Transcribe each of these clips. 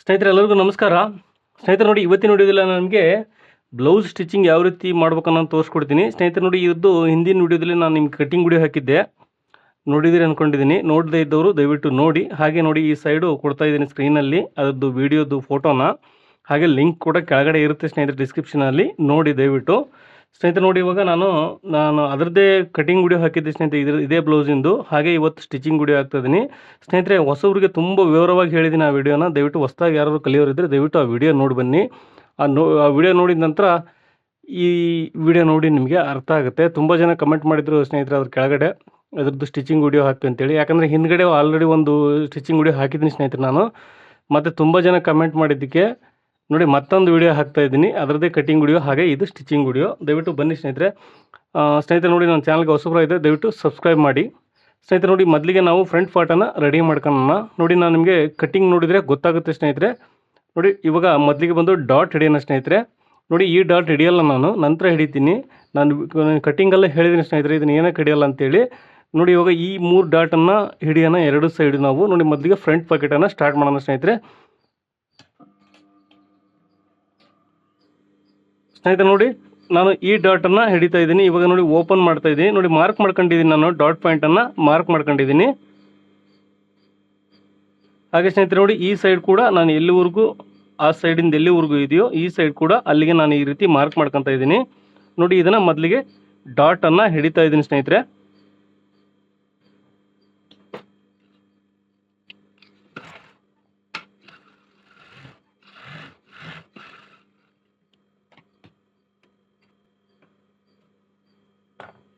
ಸ್ನೇಹಿತರೆ ಎಲ್ಲರಿಗೂ ನಮಸ್ಕಾರ. ಸ್ನೇಹಿತರೆ ನೋಡಿ, ಇವತ್ತಿನ ವಿಡಿಯೋದಲ್ಲಿ ನಾನು ನಿಮಗೆ ಬ್ಲೌಸ್ ಸ್ಟಿಚಿಂಗ್ ಯಾವ ರೀತಿ ಮಾಡ್ಬೇಕನ್ನೋ ತೋರಿಸ್ಕೊಡ್ತೀನಿ. ಸ್ನೇಹಿತರೆ ನೋಡಿ, ಇದು ಹಿಂದಿನ ವಿಡಿಯೋದಲ್ಲಿ ನಾನು ನಿಮ್ಗೆ ಕಟಿಂಗ್ ವಿಡಿಯೋ ಹಾಕಿದ್ದೆ, ನೋಡಿದಿರಿ ಅಂದ್ಕೊಂಡಿದ್ದೀನಿ. ನೋಡದೇ ಇದ್ದವರು ದಯವಿಟ್ಟು ನೋಡಿ. ಹಾಗೆ ನೋಡಿ, ಈ ಸೈಡು ಕೊಡ್ತಾ ಇದ್ದೀನಿ ಸ್ಕ್ರೀನಲ್ಲಿ ಅದರದ್ದು ವಿಡಿಯೋದು ಫೋಟೋನ, ಹಾಗೆ ಲಿಂಕ್ ಕೂಡ ಕೆಳಗಡೆ ಇರುತ್ತೆ ಸ್ನೇಹಿತರೆ ಡಿಸ್ಕ್ರಿಪ್ಷನಲ್ಲಿ, ನೋಡಿ ದಯವಿಟ್ಟು. ಸ್ನೇಹಿತರೆ ನೋಡಿ, ಇವಾಗ ನಾನು ಅದರದ್ದೇ ಕಟಿಂಗ್ ವಿಡಿಯೋ ಹಾಕಿದ್ದೆ ಸ್ನೇಹಿತರೆ, ಇದೇ ಬ್ಲೌಸಿಂದು. ಹಾಗೆ ಇವತ್ತು ಸ್ಟಿಚಿಂಗ್ ವಿಡಿಯೋ ಹಾಕ್ತಾಯಿದ್ದೀನಿ ಸ್ನೇಹಿತರೆ. ಹೊಸಬ್ರಿಗೆ ತುಂಬ ವಿವರವಾಗಿ ಹೇಳಿದ್ದೀನಿ ಆ ವಿಡಿಯೋನ. ದಯವಿಟ್ಟು ಹೊಸದಾಗಿ ಯಾರು ಕಲಿಯೋರಿದ್ದರೆ ದಯವಿಟ್ಟು ಆ ವಿಡಿಯೋ ನೋಡಿ ಬನ್ನಿ. ಆ ವಿಡಿಯೋ ನೋಡಿದ ನಂತರ ಈ ವಿಡಿಯೋ ನೋಡಿ ನಿಮಗೆ ಅರ್ಥ ಆಗುತ್ತೆ. ತುಂಬ ಜನ ಕಮೆಂಟ್ ಮಾಡಿದರು ಸ್ನೇಹಿತರೆ ಅದ್ರ ಕೆಳಗಡೆ, ಅದರದ್ದು ಸ್ಟಿಚಿಂಗ್ ವಿಡಿಯೋ ಹಾಕಿ ಅಂತೇಳಿ. ಯಾಕಂದರೆ ಹಿಂದ್ಗಡೆ ಆಲ್ರೆಡಿ ಒಂದು ಸ್ಟಿಚಿಂಗ್ ವಿಡಿಯೋ ಹಾಕಿದ್ದೀನಿ ಸ್ನೇಹಿತರೆ ನಾನು. ಮತ್ತು ತುಂಬ ಜನ ಕಮೆಂಟ್ ಮಾಡಿದ್ದಕ್ಕೆ ನೋಡಿ ಮತ್ತೊಂದು ವಿಡಿಯೋ ಹಾಕ್ತಾಯಿದ್ದೀನಿ, ಅದರದ್ದೇ ಕಟಿಂಗ್ ವಿಡಿಯೋ, ಹಾಗೆ ಇದು ಸ್ಟಿಚಿಂಗ್ ವಿಡಿಯೋ. ದಯವಿಟ್ಟು ಬನ್ನಿ ಸ್ನೇಹಿತರೆ. ಸ್ನೇಹಿತರೆ ನೋಡಿ, ನನ್ನ ಚಾನಲ್ಗೆ ಹೊಸಬ್ರು ಇದೆ, ದಯವಿಟ್ಟು ಸಬ್ಸ್ಕ್ರೈಬ್ ಮಾಡಿ. ಸ್ನೇಹಿತರೆ ನೋಡಿ, ಮೊದಲಿಗೆ ನಾವು ಫ್ರಂಟ್ ಪಾರ್ಟನ್ನು ರೆಡಿ ಮಾಡ್ಕೊಳ್ಳೋಣ. ನೋಡಿ, ನಾನು ನಿಮಗೆ ಕಟಿಂಗ್ ನೋಡಿದರೆ ಗೊತ್ತಾಗುತ್ತೆ ಸ್ನೇಹಿತರೆ. ನೋಡಿ, ಇವಾಗ ಮೊದಲಿಗೆ ಬಂದು ಡಾಟ್ ಹಿಡಿಯೋಣ ಸ್ನೇಹಿತರೆ. ನೋಡಿ, ಈ ಡಾಟ್ ಹಿಡಿಯಲ್ಲ, ನಾನು ನಂತರ ಹಿಡಿತೀನಿ. ನಾನು ಕಟಿಂಗಲ್ಲೇ ಹೇಳಿದ್ದೀನಿ ಸ್ನೇಹಿತರೆ ಇದನ್ನು ಏನಕ್ಕೆ ಹಿಡಿಯಲ್ಲ ಅಂತೇಳಿ. ನೋಡಿ, ಇವಾಗ ಈ 3 ಡಾಟನ್ನು ಹಿಡಿಯೋಣ ಎರಡು ಸೈಡು ನಾವು. ನೋಡಿ, ಮೊದಲಿಗೆ ಫ್ರಂಟ್ ಪಾಕೆಟನ್ನು ಸ್ಟಾರ್ಟ್ ಮಾಡೋಣ ಸ್ನೇಹಿತರೆ. ನೋಡಿ, ನಾನು ಈ ಡಾಟನ್ನು ಹಿಡಿತಾ ಇದ್ದೀನಿ. ಇವಾಗ ನೋಡಿ ಓಪನ್ ಮಾಡ್ತಾ ಇದ್ದೀನಿ. ನೋಡಿ, ಮಾರ್ಕ್ ಮಾಡ್ಕೊಂಡಿದ್ದೀನಿ, ನಾನು ಡಾಟ್ ಪಾಯಿಂಟನ್ನು ಮಾರ್ಕ್ ಮಾಡ್ಕೊಂಡಿದ್ದೀನಿ. ಹಾಗೆ ಸ್ನೇಹಿತರೆ ನೋಡಿ, ಈ ಸೈಡ್ ಕೂಡ ನಾನು ಎಲ್ಲಿವರೆಗೂ, ಆ ಸೈಡಿಂದ ಎಲ್ಲಿವರೆಗೂ ಇದೆಯೋ ಈ ಸೈಡ್ ಕೂಡ ಅಲ್ಲಿಗೆ ನಾನು ಈ ರೀತಿ ಮಾರ್ಕ್ ಮಾಡ್ಕೊತಾ ಇದ್ದೀನಿ. ನೋಡಿ, ಇದನ್ನು ಮೊದಲಿಗೆ ಡಾಟನ್ನು ಹಿಡಿತಾ ಇದ್ದೀನಿ ಸ್ನೇಹಿತರೆ.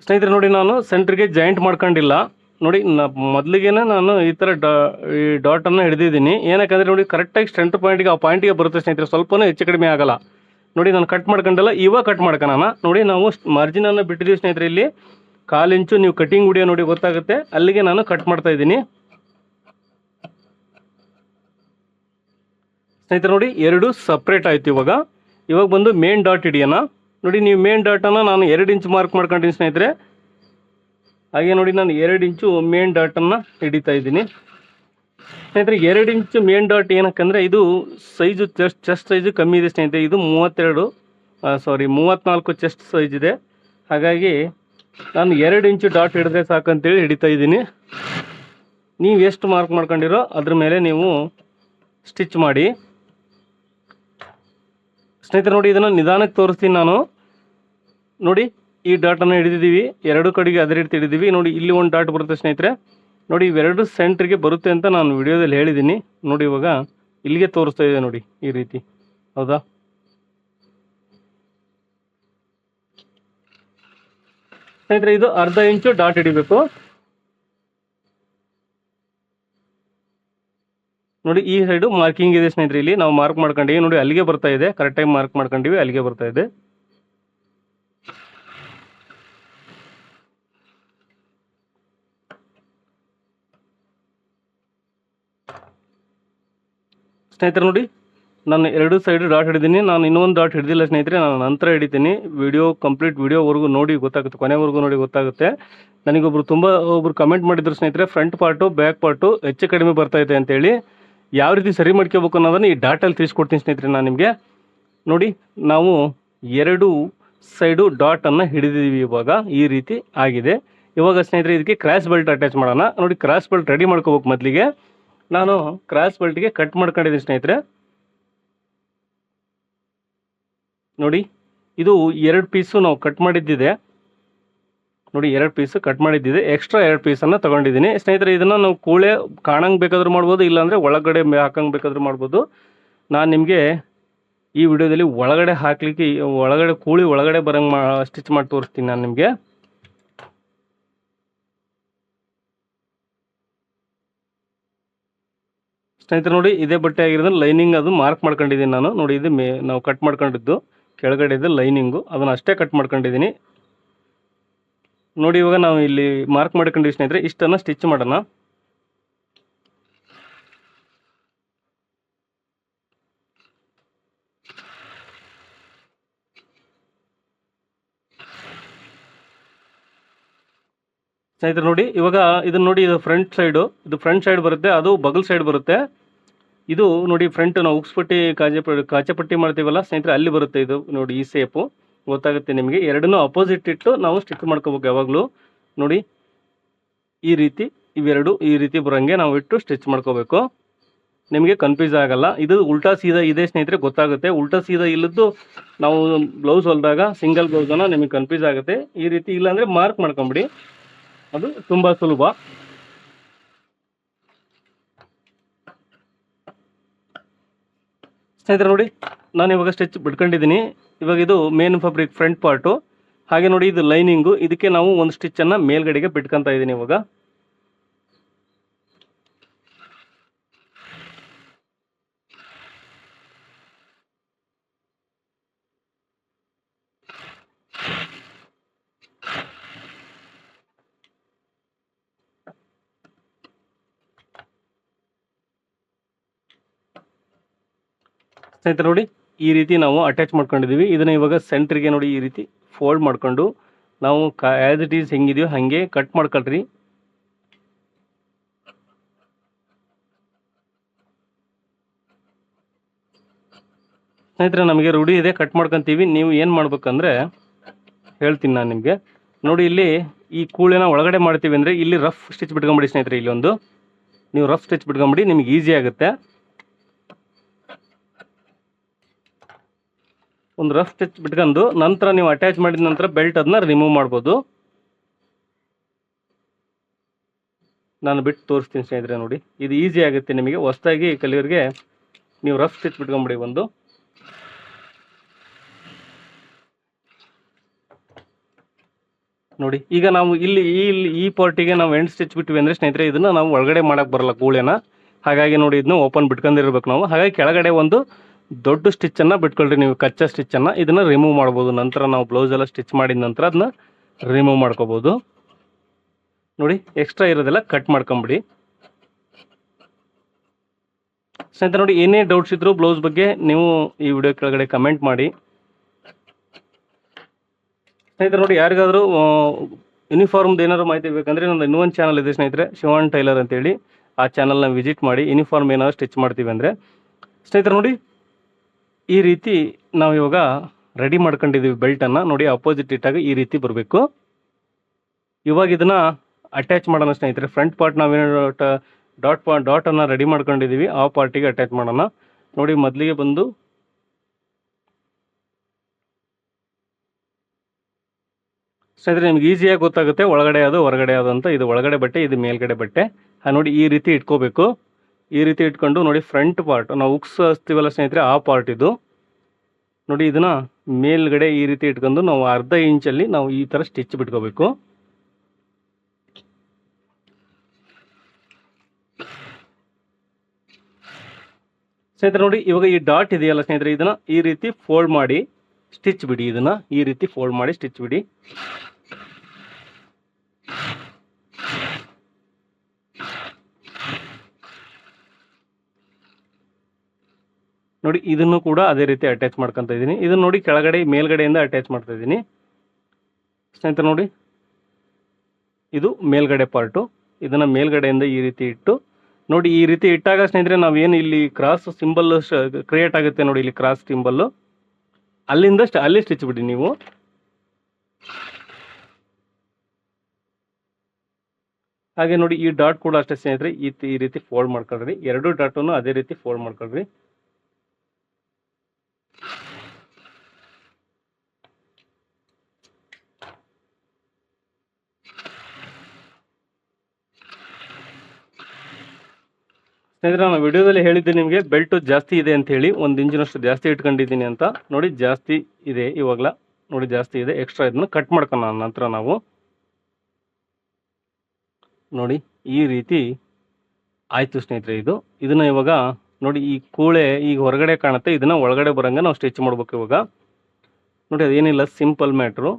ಸ್ನೇಹಿತರೆ ನೋಡಿ, ನಾನು ಸೆಂಟ್ರಿಗೆ ಜಾಯಿಂಟ್ ಮಾಡ್ಕೊಂಡಿಲ್ಲ. ನೋಡಿ, ಮೊದಲಿಗೆ ನಾನು ಈ ಥರ ಈ ಡಾಟನ್ನು ಹಿಡಿದಿದ್ದೀನಿ. ಏನಕ್ಕಂದರೆ ನೋಡಿ, ಕರೆಕ್ಟಾಗಿ ಸೆಂಟ್ರ್ ಪಾಯಿಂಟಿಗೆ, ಆ ಪಾಯಿಂಟಿಗೆ ಬರುತ್ತೆ ಸ್ನೇಹಿತರೆ, ಸ್ವಲ್ಪನೂ ಹೆಚ್ಚು ಕಡಿಮೆ ಆಗಲ್ಲ. ನೋಡಿ, ನಾನು ಕಟ್ ಮಾಡ್ಕೊಂಡಿಲ್ಲ, ಇವಾಗ ಕಟ್ ಮಾಡ್ಕೊಳ್ಳೋಣ. ನೋಡಿ, ನಾವು ಮಾರ್ಜಿನನ್ನು ಬಿಟ್ಟಿದ್ದೀವಿ ಸ್ನೇಹಿತರೆ, ಇಲ್ಲಿ 1/4 ಇಂಚು. ನೀವು ಕಟಿಂಗ್ ವಿಡಿಯೋ ನೋಡಿ ಗೊತ್ತಾಗುತ್ತೆ, ಅಲ್ಲಿಗೆ ನಾನು ಕಟ್ ಮಾಡ್ತಾ ಇದ್ದೀನಿ ಸ್ನೇಹಿತರೆ. ನೋಡಿ, 2 ಸಪ್ರೇಟ್ ಆಯಿತು. ಇವಾಗ ಬಂದು ಮೇನ್ ಡಾಟ್ ಹಿಡಿಯೋಣ. ನೋಡಿ, ನೀವು ಮೇನ್ ಡಾಟನ್ನು ನಾನು 2 ಇಂಚು ಮಾರ್ಕ್ ಮಾಡ್ಕೊಂಡಿದ್ದೀನಿ ಸ್ನೇಹಿತರೆ. ಹಾಗೆ ನೋಡಿ, ನಾನು 2 ಇಂಚು ಮೇನ್ ಡಾಟನ್ನು ಹಿಡಿತಾ ಇದ್ದೀನಿ ಸ್ನೇಹಿತರೆ. 2 ಇಂಚು ಮೇನ್ ಡಾಟ್ ಏನಕ್ಕಂದರೆ ಇದು ಸೈಜು ಚೆಸ್ಟ್ ಸೈಜು ಕಮ್ಮಿ ಇದೆ ಸ್ನೇಹಿತರೆ. ಇದು 34 ಚೆಸ್ಟ್ ಸೈಜ್ ಇದೆ. ಹಾಗಾಗಿ ನಾನು 2 ಇಂಚು ಡಾಟ್ ಹಿಡಿದ್ರೆ ಸಾಕಂತೇಳಿ ಹಿಡಿತಾ ಇದ್ದೀನಿ. ನೀವು ಎಷ್ಟು ಮಾರ್ಕ್ ಮಾಡ್ಕೊಂಡಿರೋ ಅದ್ರ ಮೇಲೆ ನೀವು ಸ್ಟಿಚ್ ಮಾಡಿ ಸ್ನೇಹಿತರೆ. ನೋಡಿ, ಇದನ್ನು ನಿಧಾನಕ್ಕೆ ತೋರಿಸ್ತೀನಿ ನಾನು. ನೋಡಿ, ಈ ಡಾಟನ್ನು ಹಿಡಿದಿದ್ದೀವಿ, 2 ಕಡೆಗೆ ಅದೇ ರೀತಿ ಹಿಡಿದೀವಿ. ನೋಡಿ, ಇಲ್ಲಿ ಒಂದು ಡಾಟ್ ಬರುತ್ತೆ ಸ್ನೇಹಿತರೆ. ನೋಡಿ, ಇವೆರಡು ಸೆಂಟ್ರಿಗೆ ಬರುತ್ತೆ ಅಂತ ನಾನು ವಿಡಿಯೋದಲ್ಲಿ ಹೇಳಿದ್ದೀನಿ. ನೋಡಿ, ಇವಾಗ ಇಲ್ಲಿಗೆ ತೋರಿಸ್ತಾ ಇದೆ ನೋಡಿ, ಈ ರೀತಿ. ಹೌದಾ ಸ್ನೇಹಿತರೆ? ಇದು 1/2 ಇಂಚು ಡಾಟ್ ಹಿಡಿಬೇಕು. ನೋಡಿ, ಈ ಸೈಡು ಮಾರ್ಕಿಂಗ್ ಇದೆ ಸ್ನೇಹಿತರೆ. ಇಲ್ಲಿ ನಾವು ಮಾರ್ಕ್ ಮಾಡ್ಕೊಂಡಿವಿ. ನೋಡಿ, ಅಲ್ಲಿಗೆ ಬರ್ತಾ ಇದೆ, ಕರೆಕ್ಟಾಗಿ ಮಾರ್ಕ್ ಮಾಡ್ಕೊಂಡಿವಿ, ಅಲ್ಲಿಗೆ ಬರ್ತಾ ಇದೆ. ಸ್ನೇಹಿತರೆ ನೋಡಿ, ನಾನು 2 ಸೈಡು ಡಾಟ್ ಹಿಡಿದೀನಿ. ನಾನು ಇನ್ನೊಂದು ಡಾಟ್ ಹಿಡಿದಿಲ್ಲ ಸ್ನೇಹಿತರೆ, ನಾನು ನಂತರ ಹಿಡಿತೀನಿ. ಕಂಪ್ಲೀಟ್ ವಿಡಿಯೋವರೆಗೂ ನೋಡಿ ಗೊತ್ತಾಗುತ್ತೆ, ಕೊನೆವರೆಗೂ ನೋಡಿ ಗೊತ್ತಾಗುತ್ತೆ. ಒಬ್ಬರು ಕಮೆಂಟ್ ಮಾಡಿದ್ರು ಸ್ನೇಹಿತರೆ, ಫ್ರಂಟ್ ಪಾರ್ಟು ಬ್ಯಾಕ್ ಪಾರ್ಟು ಹೆಚ್ಚು ಕಡಿಮೆ ಬರ್ತೈತೆ ಅಂತೇಳಿ. ಯಾವ ರೀತಿ ಸರಿ ಮಾಡ್ಕೋಬೇಕು ಅನ್ನೋದನ್ನು ಈ ಡಾಟಲ್ಲಿ ತಿಳಿಸ್ಕೊಡ್ತೀನಿ ಸ್ನೇಹಿತರೆ ನಾನು ನಿಮಗೆ. ನೋಡಿ, ನಾವು 2 ಸೈಡು ಡಾಟನ್ನು ಹಿಡಿದಿದ್ದೀವಿ. ಇವಾಗ ಈ ರೀತಿ ಆಗಿದೆ. ಇವಾಗ ಸ್ನೇಹಿತರೆ ಇದಕ್ಕೆ ಕ್ರಾಸ್ ಬೆಲ್ಟ್ ಅಟ್ಯಾಚ್ ಮಾಡೋಣ. ನೋಡಿ, ಕ್ರಾಸ್ ಬೆಲ್ಟ್ ರೆಡಿ ಮಾಡ್ಕೋಬೇಕು. ಮೊದಲಿಗೆ ನಾನು ಕ್ರಾಸ್ ಬೆಲ್ಟ್ಗೆ ಕಟ್ ಮಾಡ್ಕೊಂಡಿದ್ದೀನಿ ಸ್ನೇಹಿತರೆ. ನೋಡಿ, ಇದು 2 ಪೀಸು ನಾವು ಕಟ್ ಮಾಡಿದ್ದಿದೆ. ನೋಡಿ, 2 ಪೀಸು ಕಟ್ ಮಾಡಿದ್ದಿದೆ. ಎಕ್ಸ್ಟ್ರಾ 2 ಪೀಸನ್ನು ತೊಗೊಂಡಿದ್ದೀನಿ ಸ್ನೇಹಿತರೆ. ಇದನ್ನು ನಾವು ಕೂಳೆ ಕಾಣಂಗೆ ಬೇಕಾದ್ರೂ ಮಾಡ್ಬೋದು, ಇಲ್ಲಾಂದರೆ ಒಳಗಡೆ ಹಾಕಂಗೆ ಬೇಕಾದ್ರೂ ಮಾಡ್ಬೋದು. ನಾನು ನಿಮಗೆ ಈ ವಿಡಿಯೋದಲ್ಲಿ ಒಳಗಡೆ ಹಾಕಲಿಕ್ಕೆ, ಕೂಳಿ ಒಳಗಡೆ ಬರೋಂಗೆ ಸ್ಟಿಚ್ ಮಾಡಿ ತೋರಿಸ್ತೀನಿ ನಾನು ನಿಮಗೆ. ಸ್ನೇಹಿತರೆ ನೋಡಿ, ಇದೇ ಬಟ್ಟೆ ಆಗಿರೋದು ಲೈನಿಂಗ್, ಅದು ಮಾರ್ಕ್ ಮಾಡ್ಕೊಂಡಿದ್ದೀನಿ ನಾನು. ನೋಡಿ, ಇದು ನಾವು ಕಟ್ ಮಾಡ್ಕೊಂಡಿದ್ದು ಕೆಳಗಡೆ ಇದೆ ಲೈನಿಂಗು, ಅದನ್ನು ಅಷ್ಟೇ ಕಟ್ ಮಾಡ್ಕೊಂಡಿದ್ದೀನಿ. ನೋಡಿ, ಇವಾಗ ನಾವು ಇಲ್ಲಿ ಮಾರ್ಕ್ ಮಾಡ್ಕೊಂಡಿವಿ ಸ್ನೇಹಿತರೆ. ಇಷ್ಟನ್ನು ಸ್ಟಿಚ್ ಮಾಡೋಣ. ಸ್ನೇಹಿತರೆ ನೋಡಿ, ಇವಾಗ ಇದನ್ನು ನೋಡಿ, ಇದು ಫ್ರಂಟ್ ಸೈಡ್ ಬರುತ್ತೆ, ಅದು ಬಗಲ್ ಸೈಡ್ ಬರುತ್ತೆ. ಇದು ನೋಡಿ ಫ್ರಂಟ್ ನಾವು ಉಕ್ಸ್ಪಟ್ಟಿ ಕಾಚಪಟ್ಟಿ ಮಾಡ್ತೀವಲ್ಲ ಸ್ನೇಹಿತರೆ, ಅಲ್ಲಿ ಬರುತ್ತೆ ಇದು ನೋಡಿ. ಈ ಸೇಪು ಗೊತ್ತಾಗುತ್ತೆ ನಿಮಗೆ. ಎರಡನ್ನೂ ಅಪೋಸಿಟ್ ಇಟ್ಟು ನಾವು ಸ್ಟಿಚ್ ಮಾಡ್ಕೋಬೇಕು ಯಾವಾಗಲೂ. ನೋಡಿ ಈ ರೀತಿ ಇವೆರಡು ಈ ರೀತಿ ಬರೋಂಗೆ ನಾವು ಇಟ್ಟು ಸ್ಟಿಚ್ ಮಾಡ್ಕೋಬೇಕು. ನಿಮಗೆ ಕನ್ಫ್ಯೂಸ್ ಆಗಲ್ಲ. ಇದು ಉಲ್ಟಾ ಸೀದಾ ಇದೆ ಸ್ನೇಹಿತರೆ, ಗೊತ್ತಾಗುತ್ತೆ. ಉಲ್ಟಾ ಸೀದಾ ಇಲ್ಲದ್ದು ನಾವು ಬ್ಲೌಸ್ ಹೊಲಿದಾಗ ಸಿಂಗಲ್ ಬ್ಲೌಸನ್ನು ನಿಮಗೆ ಕನ್ಫ್ಯೂಸ್ ಆಗುತ್ತೆ. ಈ ರೀತಿ ಇಲ್ಲಾಂದರೆ ಮಾರ್ಕ್ ಮಾಡ್ಕೊಂಬಿಡಿ, ಅದು ತುಂಬ ಸುಲಭ. ಸ್ನೇಹಿತರೆ ನೋಡಿ, ನಾನು ಇವಾಗ ಸ್ಟಿಚ್ ಬಿಟ್ಕೊಂಡಿದ್ದೀನಿ. ಇವಾಗ ಇದು ಮೇನ್ ಫ್ಯಾಬ್ರಿಕ್ ಫ್ರಂಟ್ ಪಾರ್ಟು. ಹಾಗೆ ನೋಡಿ ಇದು ಲೈನಿಂಗು. ಇದಕ್ಕೆ ನಾವು ಒಂದು ಸ್ಟಿಚ್ಚನ್ನು ಮೇಲ್ಗಡೆಗೆ ಬಿಟ್ಕೊತಾ ಇದ್ದೀನಿ ಇವಾಗ. ಸ್ನೇಹಿತರೆ ನೋಡಿ, ಈ ರೀತಿ ನಾವು ಅಟ್ಯಾಚ್ ಮಾಡ್ಕೊಂಡಿದ್ದೀವಿ. ಇದನ್ನು ಇವಾಗ ಸೆಂಟ್ರಿಗೆ ನೋಡಿ ಈ ರೀತಿ ಫೋಲ್ಡ್ ಮಾಡ್ಕೊಂಡು ನಾವು ಆ್ಯಸ್ ಇಟ್ ಈಸ್ ಹೆಂಗಿದೆಯೋ ಹಾಗೆ ಕಟ್ ಮಾಡ್ಕೊಳ್ರಿ. ಸ್ನೇಹಿತರೆ ನಮಗೆ ರೂಢಿ ಇದೆ, ಕಟ್ ಮಾಡ್ಕೊತೀವಿ. ನೀವು ಏನು ಮಾಡ್ಬೇಕಂದ್ರೆ ಹೇಳ್ತೀನಿ ನಾನು ನಿಮಗೆ. ನೋಡಿ ಇಲ್ಲಿ ಈ ಕೂಳೆನ ಒಳಗಡೆ ಮಾಡ್ತೀವಿ ಅಂದರೆ ಇಲ್ಲಿ ರಫ್ ಸ್ಟಿಚ್ ಬಿಟ್ಕೊಂಬಿಡಿ ಸ್ನೇಹಿತರೆ. ಇಲ್ಲಿ ನೀವು ರಫ್ ಸ್ಟಿಚ್ ಬಿಟ್ಕೊಂಬಿಡಿ, ನಿಮಗೆ ಈಸಿ ಆಗುತ್ತೆ. ಒಂದು ರಫ್ ಸ್ಟಿಚ್ ಬಿಟ್ಕೊಂಡು ನಂತರ ನೀವು ಅಟ್ಯಾಚ್ ಮಾಡಿದ ನಂತರ ಬೆಲ್ಟ್ ಅದನ್ನ ರಿಮೂವ್ ಮಾಡ್ಬೋದು. ನಾನು ಬಿಟ್ಟು ತೋರಿಸ್ತೀನಿ ಸ್ನೇಹಿತರೆ. ನೋಡಿ ಇದು ಈಸಿ ಆಗುತ್ತೆ ನಿಮಗೆ. ಹೊಸದಾಗಿ ಕಲಿಯೋರಿಗೆ ನೀವು ರಫ್ ಸ್ಟಿಚ್ ಬಿಟ್ಕೊಂಬಿಡಿ ಒಂದು. ನೋಡಿ ಈಗ ನಾವು ಇಲ್ಲಿ ಈ ಪಾರ್ಟಿಗೆ ನಾವು ಎಂಡ್ ಸ್ಟಿಚ್ ಬಿಟ್ವಿ ಅಂದರೆ ಸ್ನೇಹಿತರೆ, ಇದನ್ನು ನಾವು ಒಳಗಡೆ ಮಾಡೋಕ್ಕೆ ಬರಲ್ಲ ಕೂಳೆನ. ಹಾಗಾಗಿ ನೋಡಿ ಇದನ್ನ ಓಪನ್ ಬಿಟ್ಕೊಂಡಿರ್ಬೇಕು ನಾವು. ಹಾಗಾಗಿ ಕೆಳಗಡೆ ಒಂದು ದೊಡ್ಡ ಸ್ಟಿಚ್ಚನ್ನು ಬಿಟ್ಕೊಳ್ರಿ ನೀವು, ಕಚ್ಚಾ ಸ್ಟಿಚ್ಚನ್ನು. ಇದನ್ನು ರಿಮೂವ್ ಮಾಡ್ಬೋದು ನಂತರ. ನಾವು ಬ್ಲೌಸ್ ಎಲ್ಲ ಸ್ಟಿಚ್ ಮಾಡಿದ ನಂತರ ಅದನ್ನ ರಿಮೂವ್ ಮಾಡ್ಕೋಬೋದು. ನೋಡಿ ಎಕ್ಸ್ಟ್ರಾ ಇರೋದೆಲ್ಲ ಕಟ್ ಮಾಡ್ಕೊಂಬಿಡಿ ಸ್ನೇಹಿತರೆ. ನೋಡಿ ಏನೇ ಡೌಟ್ಸ್ ಇದ್ದರೂ ಬ್ಲೌಸ್ ಬಗ್ಗೆ ನೀವು ಈ ವಿಡಿಯೋ ಕೆಳಗಡೆ ಕಮೆಂಟ್ ಮಾಡಿ ಸ್ನೇಹಿತರೆ. ನೋಡಿ ಯಾರಿಗಾದರೂ ಯೂನಿಫಾರ್ಮ್ದು ಏನಾದ್ರು ಮಾಹಿತಿ ಬೇಕಂದರೆ ನಂದು ಇನ್ನೊಂದು ಚಾನಲ್ ಇದೆ ಸ್ನೇಹಿತರೆ, ಶಿವಾನ್ ಟೈಲರ್ ಅಂತೇಳಿ. ಆ ಚಾನಲ್ನ ವಿಸಿಟ್ ಮಾಡಿ. ಯೂನಿಫಾರ್ಮ್ ಏನಾದ್ರು ಸ್ಟಿಚ್ ಮಾಡ್ತೀವಿ ಅಂದರೆ ಸ್ನೇಹಿತರೆ ನೋಡಿ ಈ ರೀತಿ ನಾವು ಇವಾಗ ರೆಡಿ ಮಾಡ್ಕೊಂಡಿದ್ದೀವಿ ಬೆಲ್ಟನ್ನು. ನೋಡಿ ಅಪೋಸಿಟ್ ಇಟ್ಟಾಗ ಈ ರೀತಿ ಬರಬೇಕು. ಇವಾಗ ಇದನ್ನು ಅಟ್ಯಾಚ್ ಮಾಡೋಣ ಸ್ನೇಹಿತರೆ. ಫ್ರಂಟ್ ಪಾರ್ಟ್ ನಾವೇನು ಡಾಟನ್ನು ರೆಡಿ ಮಾಡ್ಕೊಂಡಿದ್ದೀವಿ ಆ ಪಾರ್ಟಿಗೆ ಅಟ್ಯಾಚ್ ಮಾಡೋಣ. ನೋಡಿ ಮೊದಲಿಗೆ ಬಂದು ಸ್ನೇಹಿತರೆ ನಿಮ್ಗೆ ಈಸಿಯಾಗಿ ಗೊತ್ತಾಗುತ್ತೆ ಒಳಗಡೆ ಯಾವುದು ಹೊರಗಡೆ ಯಾವುದು ಅಂತ. ಇದು ಒಳಗಡೆ ಬಟ್ಟೆ, ಇದು ಮೇಲ್ಗಡೆ ಬಟ್ಟೆ. ನೋಡಿ ಈ ರೀತಿ ಇಟ್ಕೋಬೇಕು. ಈ ರೀತಿ ಇಟ್ಕೊಂಡು ನೋಡಿ ಫ್ರಂಟ್ ಪಾರ್ಟ್ ನಾವು ಉಕ್ಸ್ ಹಚ್ತೀವಲ್ಲ ಸ್ನೇಹಿತರೆ, ಆ ಪಾರ್ಟ್ ಇದು. ನೋಡಿ ಇದನ್ನು ಮೇಲ್ಗಡೆ ಈ ರೀತಿ ಇಟ್ಕೊಂಡು ನಾವು ಅರ್ಧ ಇಂಚಲ್ಲಿ ನಾವು ಈ ಥರ ಸ್ಟಿಚ್ ಬಿಟ್ಕೋಬೇಕು. ಸ್ನೇಹಿತರೆ ನೋಡಿ ಇವಾಗ ಈ ಡಾಟ್ ಇದೆಯಲ್ಲ ಸ್ನೇಹಿತರೆ, ಇದನ್ನು ಈ ರೀತಿ ಫೋಲ್ಡ್ ಮಾಡಿ ಸ್ಟಿಚ್ ಬಿಡಿ. ಇದನ್ನು ಈ ರೀತಿ ಫೋಲ್ಡ್ ಮಾಡಿ ಸ್ಟಿಚ್ ಬಿಡಿ. ನೋಡಿ ಇದನ್ನು ಕೂಡ ಅದೇ ರೀತಿ ಅಟ್ಯಾಚ್ ಮಾಡ್ಕೊತಾ ಇದ್ದೀನಿ. ಇದನ್ನು ನೋಡಿ ಕೆಳಗಡೆ ಮೇಲ್ಗಡೆಯಿಂದ ಅಟ್ಯಾಚ್ ಮಾಡ್ತಾ ಇದ್ದೀನಿ ಸ್ನೇಹಿತರೆ. ನೋಡಿ ಇದು ಮೇಲ್ಗಡೆ ಪಾರ್ಟು. ಇದನ್ನು ಮೇಲ್ಗಡೆಯಿಂದ ಈ ರೀತಿ ಇಟ್ಟು ನೋಡಿ ಈ ರೀತಿ ಇಟ್ಟಾಗ ಸ್ನೇಹಿತರೆ ನಾವೇನು ಇಲ್ಲಿ ಕ್ರಾಸ್ ಸಿಂಬಲ್ ಕ್ರಿಯೇಟ್ ಆಗುತ್ತೆ ನೋಡಿ, ಇಲ್ಲಿ ಕ್ರಾಸ್ ಸಿಂಬಲ್ಲು, ಅಲ್ಲಿಂದ ಅಲ್ಲಿ ಸ್ಟಿಚ್ ಬಿಡಿ ನೀವು. ಹಾಗೆ ನೋಡಿ ಈ ಡಾಟ್ ಕೂಡ ಅಷ್ಟೇ ಸ್ನೇಹಿತರೆ, ಈ ರೀತಿ ಫೋಲ್ಡ್ ಮಾಡ್ಕೊಳ್ರಿ. ಎರಡು ಡಾಟನ್ನು ಅದೇ ರೀತಿ ಫೋಲ್ಡ್ ಮಾಡ್ಕೊಳ್ರಿ. ಸ್ನೇಹಿತರೆ ನಾನು ವಿಡಿಯೋದಲ್ಲಿ ಹೇಳಿದ್ದೆ ನಿಮಗೆ ಬೆಲ್ಟು ಜಾಸ್ತಿ ಇದೆ ಅಂತ ಹೇಳಿ, 1 ಇಂಚಿನಷ್ಟು ಜಾಸ್ತಿ ಇಟ್ಕೊಂಡಿದ್ದೀನಿ ಅಂತ. ನೋಡಿ ಜಾಸ್ತಿ ಇದೆ ಇವಾಗಲ, ನೋಡಿ ಜಾಸ್ತಿ ಇದೆ. ಎಕ್ಸ್ಟ್ರಾ ಇದನ್ನು ಕಟ್ ಮಾಡ್ಕೊಳ್ಳೋಣ ನಂತರ ನಾವು. ನೋಡಿ ಈ ರೀತಿ ಆಯಿತು ಸ್ನೇಹಿತರೆ. ಇದನ್ನು ಇವಾಗ ನೋಡಿ ಈ ಕೂಳೆ ಈಗ ಹೊರಗಡೆ ಕಾಣುತ್ತೆ, ಇದನ್ನು ಒಳಗಡೆ ಬರೋಂಗೆ ನಾವು ಸ್ಟಿಚ್ ಮಾಡ್ಬೇಕು ಇವಾಗ. ನೋಡಿ ಅದೇನಿಲ್ಲ, ಸಿಂಪಲ್ ಮ್ಯಾಟ್ರು.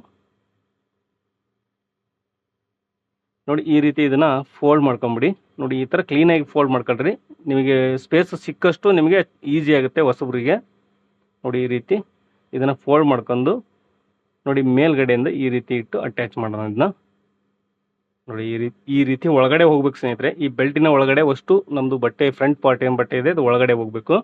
ನೋಡಿ ಈ ರೀತಿ ಇದನ್ನು ಫೋಲ್ಡ್ ಮಾಡ್ಕೊಂಬಿಡಿ. ನೋಡಿ ಈ ಥರ ಕ್ಲೀನಾಗಿ ಫೋಲ್ಡ್ ಮಾಡ್ಕೊಳ್ರಿ. ನಿಮಗೆ ಸ್ಪೇಸ್ ಸಿಕ್ಕಷ್ಟು ನಿಮಗೆ ಈಸಿ ಆಗುತ್ತೆ ಹೊಸಬ್ರಿಗೆ. ನೋಡಿ ಈ ರೀತಿ ಇದನ್ನು ಫೋಲ್ಡ್ ಮಾಡ್ಕೊಂಡು ನೋಡಿ ಮೇಲ್ಗಡೆಯಿಂದ ಈ ರೀತಿ ಇಟ್ಟು ಅಟ್ಯಾಚ್ ಮಾಡೋಣ ಇದನ್ನ. ನೋಡಿ ಈ ರೀತಿ ಒಳಗಡೆ ಹೋಗ್ಬೇಕು ಸ್ನೇಹಿತರೆ. ಈ ಬೆಲ್ಟಿನ ಒಳಗಡೆ ಅಷ್ಟು ನಮ್ದು ಬಟ್ಟೆ ಫ್ರಂಟ್ ಪಾರ್ಟ್ ಏನು ಬಟ್ಟೆ ಇದೆ ಅದು ಒಳಗಡೆ ಹೋಗ್ಬೇಕು.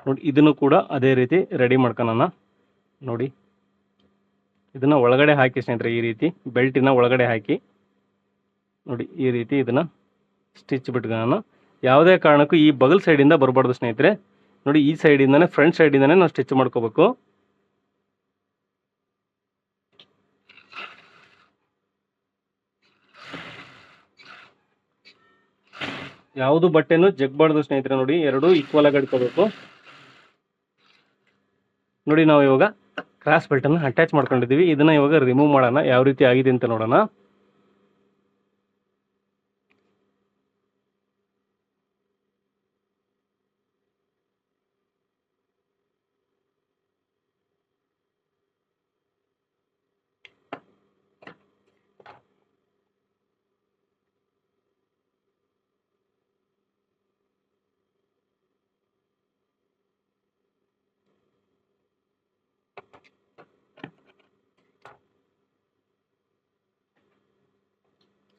ನೋಡಿ ಇದನ್ನು ಕೂಡ ಅದೇ ರೀತಿ ರೆಡಿ ಮಾಡ್ಕೊಳ್ಳೋಣ. ನೋಡಿ ಇದನ್ನ ಒಳಗಡೆ ಹಾಕಿ ಸ್ನೇಹಿತರೆ, ಈ ರೀತಿ ಬೆಲ್ಟಿನ ಒಳಗಡೆ ಹಾಕಿ ನೋಡಿ ಈ ರೀತಿ ಇದನ್ನ ಸ್ಟಿಚ್ ಬಿಟ್ಕೊಳ್ಳೋಣ. ಯಾವುದೇ ಕಾರಣಕ್ಕೂ ಈ ಬಗಲ್ ಸೈಡಿಂದ ಬರಬಾರ್ದು ಸ್ನೇಹಿತರೆ. ನೋಡಿ ಈ ಸೈಡಿಂದಾನೆ ಫ್ರಂಟ್ ಸೈಡಿಂದಾನೆ ನಾವು ಸ್ಟಿಚ್ ಮಾಡ್ಕೋಬೇಕು. ಯಾವುದು ಬಟ್ಟೆನೂ ಜಗ್ಬಾರ್ದು ಸ್ನೇಹಿತರೆ. ನೋಡಿ ಎರಡು ಈಕ್ವಲ್ ಆಗಿ ಇಟ್ಕೋಬೇಕು. ನೋಡಿ ನಾವು ಇವಾಗ ಕ್ರಾಸ್ ಬೆಲ್ಟ್ ಅನ್ನು ಅಟ್ಯಾಚ್ ಮಾಡ್ಕೊಂಡಿದ್ದೀವಿ. ಇದನ್ನ ಇವಾಗ ರಿಮೂವ್ ಮಾಡೋಣ, ಯಾವ ರೀತಿ ಆಗಿದೆ ಅಂತ ನೋಡೋಣ.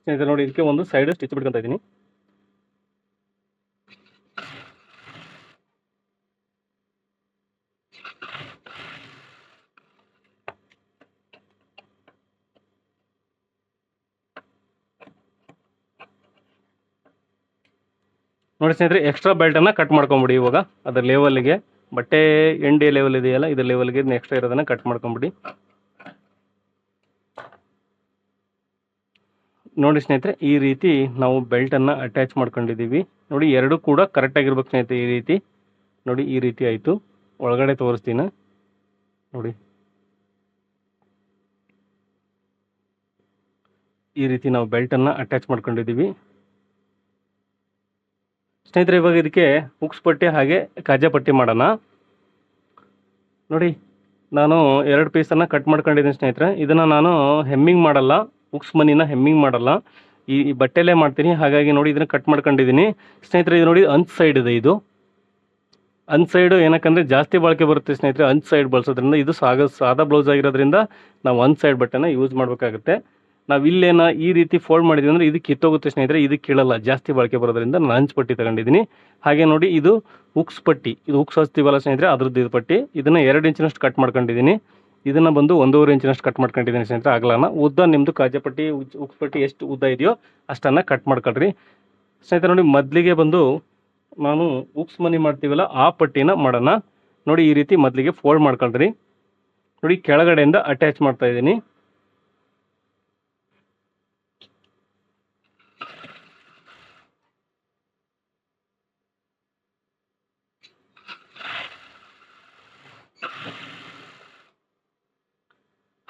ಸ್ನೇಹಿತರೆ ನೋಡಿ ಇದಕ್ಕೆ ಒಂದು ಸೈಡ್ ಸ್ಟಿಚ್ ಬಿಟ್ಕೊಂತ ಇದ್ದೀನಿ. ನೋಡಿ ಸ್ನೇಹಿತರೆ ಎಕ್ಸ್ಟ್ರಾ ಬೆಲ್ಟ್ ಅನ್ನ ಕಟ್ ಮಾಡ್ಕೊಂಬಿಡಿ. ಇವಾಗ ಅದರ ಲೆವೆಲ್ಗೆ ಬಟ್ಟೆ ಎಂಡಿ ಲೆವೆಲ್ ಇದೆಯಲ್ಲ ಇದ್ರ ಲೆವೆಲ್ಗೆ ಎಕ್ಸ್ಟ್ರಾ ಇರೋದನ್ನ ಕಟ್ ಮಾಡ್ಕೊಂಬಿಡಿ. ನೋಡಿ ಸ್ನೇಹಿತರೆ ಈ ರೀತಿ ನಾವು ಬೆಲ್ಟ್ ಅನ್ನ ಅಟ್ಯಾಚ್ ಮಾಡ್ಕೊಂಡಿದ್ದೀವಿ. ನೋಡಿ ಎರಡು ಕೂಡ ಕರೆಕ್ಟ್ ಆಗಿರ್ಬೇಕು ಸ್ನೇಹಿತರೆ. ಈ ರೀತಿ ನೋಡಿ ಈ ರೀತಿ ಆಯ್ತು. ಒಳಗಡೆ ತೋರಿಸ್ತೀನಿ ನೋಡಿ. ಈ ರೀತಿ ನಾವು ಬೆಲ್ಟ್ ಅನ್ನ ಅಟ್ಯಾಚ್ ಮಾಡ್ಕೊಂಡಿದ್ದೀವಿ ಸ್ನೇಹಿತರೆ. ಇವಾಗ ಇದಕ್ಕೆ ಹುಕ್ಸ್ ಪಟ್ಟಿ ಹಾಗೆ ಕಾಜಾ ಪಟ್ಟಿ ಮಾಡೋಣ. ನೋಡಿ ನಾನು 2 ಪೀಸನ್ನು ಕಟ್ ಮಾಡ್ಕೊಂಡಿದ್ದೀನಿ ಸ್ನೇಹಿತರೆ. ಇದನ್ನು ನಾನು ಹೆಮ್ಮಿಂಗ್ ಮಾಡಲ್ಲ, ಹುಕ್ಸ್ ಮನಿನ ಹೆಮ್ಮಿಂಗ್ ಮಾಡಲ್ಲ, ಈ ಬಟ್ಟೆಲೇ ಮಾಡ್ತೀನಿ. ಹಾಗಾಗಿ ನೋಡಿ ಇದನ್ನು ಕಟ್ ಮಾಡ್ಕೊಂಡಿದ್ದೀನಿ ಸ್ನೇಹಿತರೆ. ಇದು ನೋಡಿ ಅಂಚ್ ಸೈಡ್ ಇದೆ. ಇದು ಅಂಚ್ ಸೈಡು ಏನಕ್ಕಂದರೆ ಜಾಸ್ತಿ ಬಾಳಿಕೆ ಬರುತ್ತೆ ಸ್ನೇಹಿತರೆ ಅಂಚ್ ಸೈಡ್ ಬಳಸೋದ್ರಿಂದ. ಇದು ಸಾದಾ ಬ್ಲೌಸ್ ಆಗಿರೋದ್ರಿಂದ ನಾವು ಅಂಚ್ ಸೈಡ್ ಬಟ್ಟೆನ ಯೂಸ್ ಮಾಡಬೇಕಾಗುತ್ತೆ. ನಾವು ಇಲ್ಲೇನ ಈ ರೀತಿ ಫೋಲ್ಡ್ ಮಾಡಿದ್ವಿ ಅಂದರೆ ಇದು ಕಿತ್ತೋಗುತ್ತೆ ಸ್ನೇಹಿತರೆ. ಇದು ಕೀಳಲ್ಲ, ಜಾಸ್ತಿ ಬಾಳಿಕೆ ಬರೋದ್ರಿಂದ ನಾನು ಅಂಚ್ ಪಟ್ಟಿ ತಗೊಂಡಿದ್ದೀನಿ. ಹಾಗೆ ನೋಡಿ ಇದು ಹುಕ್ಸ್ ಪಟ್ಟಿ, ಇದು ಹುಕ್ಸ್ ಹಚ್ತೀವಲ್ಲ ಸ್ನೇಹಿತರೆ ಅದ್ರದ್ದು ಇದು ಪಟ್ಟಿ. ಇದನ್ನು 2 ಇಂಚಿನಷ್ಟು ಕಟ್ ಮಾಡ್ಕೊಂಡಿದ್ದೀನಿ. ಇದನ್ನು ಬಂದು 1.5 ಇಂಚಿನಷ್ಟು ಕಟ್ ಮಾಡ್ಕೊಂಡಿದ್ದೀನಿ ಸ್ನೇಹಿತರೆ. ಅಗಲನ ಉದ್ದ ನಿಮ್ಮದು ಕಾಜಾ ಪಟ್ಟಿ ಹುಕ್ಸ್ ಪಟ್ಟಿ ಎಷ್ಟು ಉದ್ದ ಇದೆಯೋ ಅಷ್ಟನ್ನು ಕಟ್ ಮಾಡ್ಕೊಳ್ರಿ ಸ್ನೇಹಿತರೆ. ನೋಡಿ ಮೊದಲಿಗೆ ಬಂದು ನಾನು ಹುಕ್ಸ್ ಮನಿ ಮಾಡ್ತೀವಲ್ಲ ಆ ಪಟ್ಟಿನ ಮಾಡೋಣ. ನೋಡಿ ಈ ರೀತಿ ಮೊದಲಿಗೆ ಫೋಲ್ಡ್ ಮಾಡ್ಕೊಳ್ರಿ. ನೋಡಿ ಕೆಳಗಡೆಯಿಂದ ಅಟ್ಯಾಚ್ ಮಾಡ್ತಾ ಇದ್ದೀನಿ.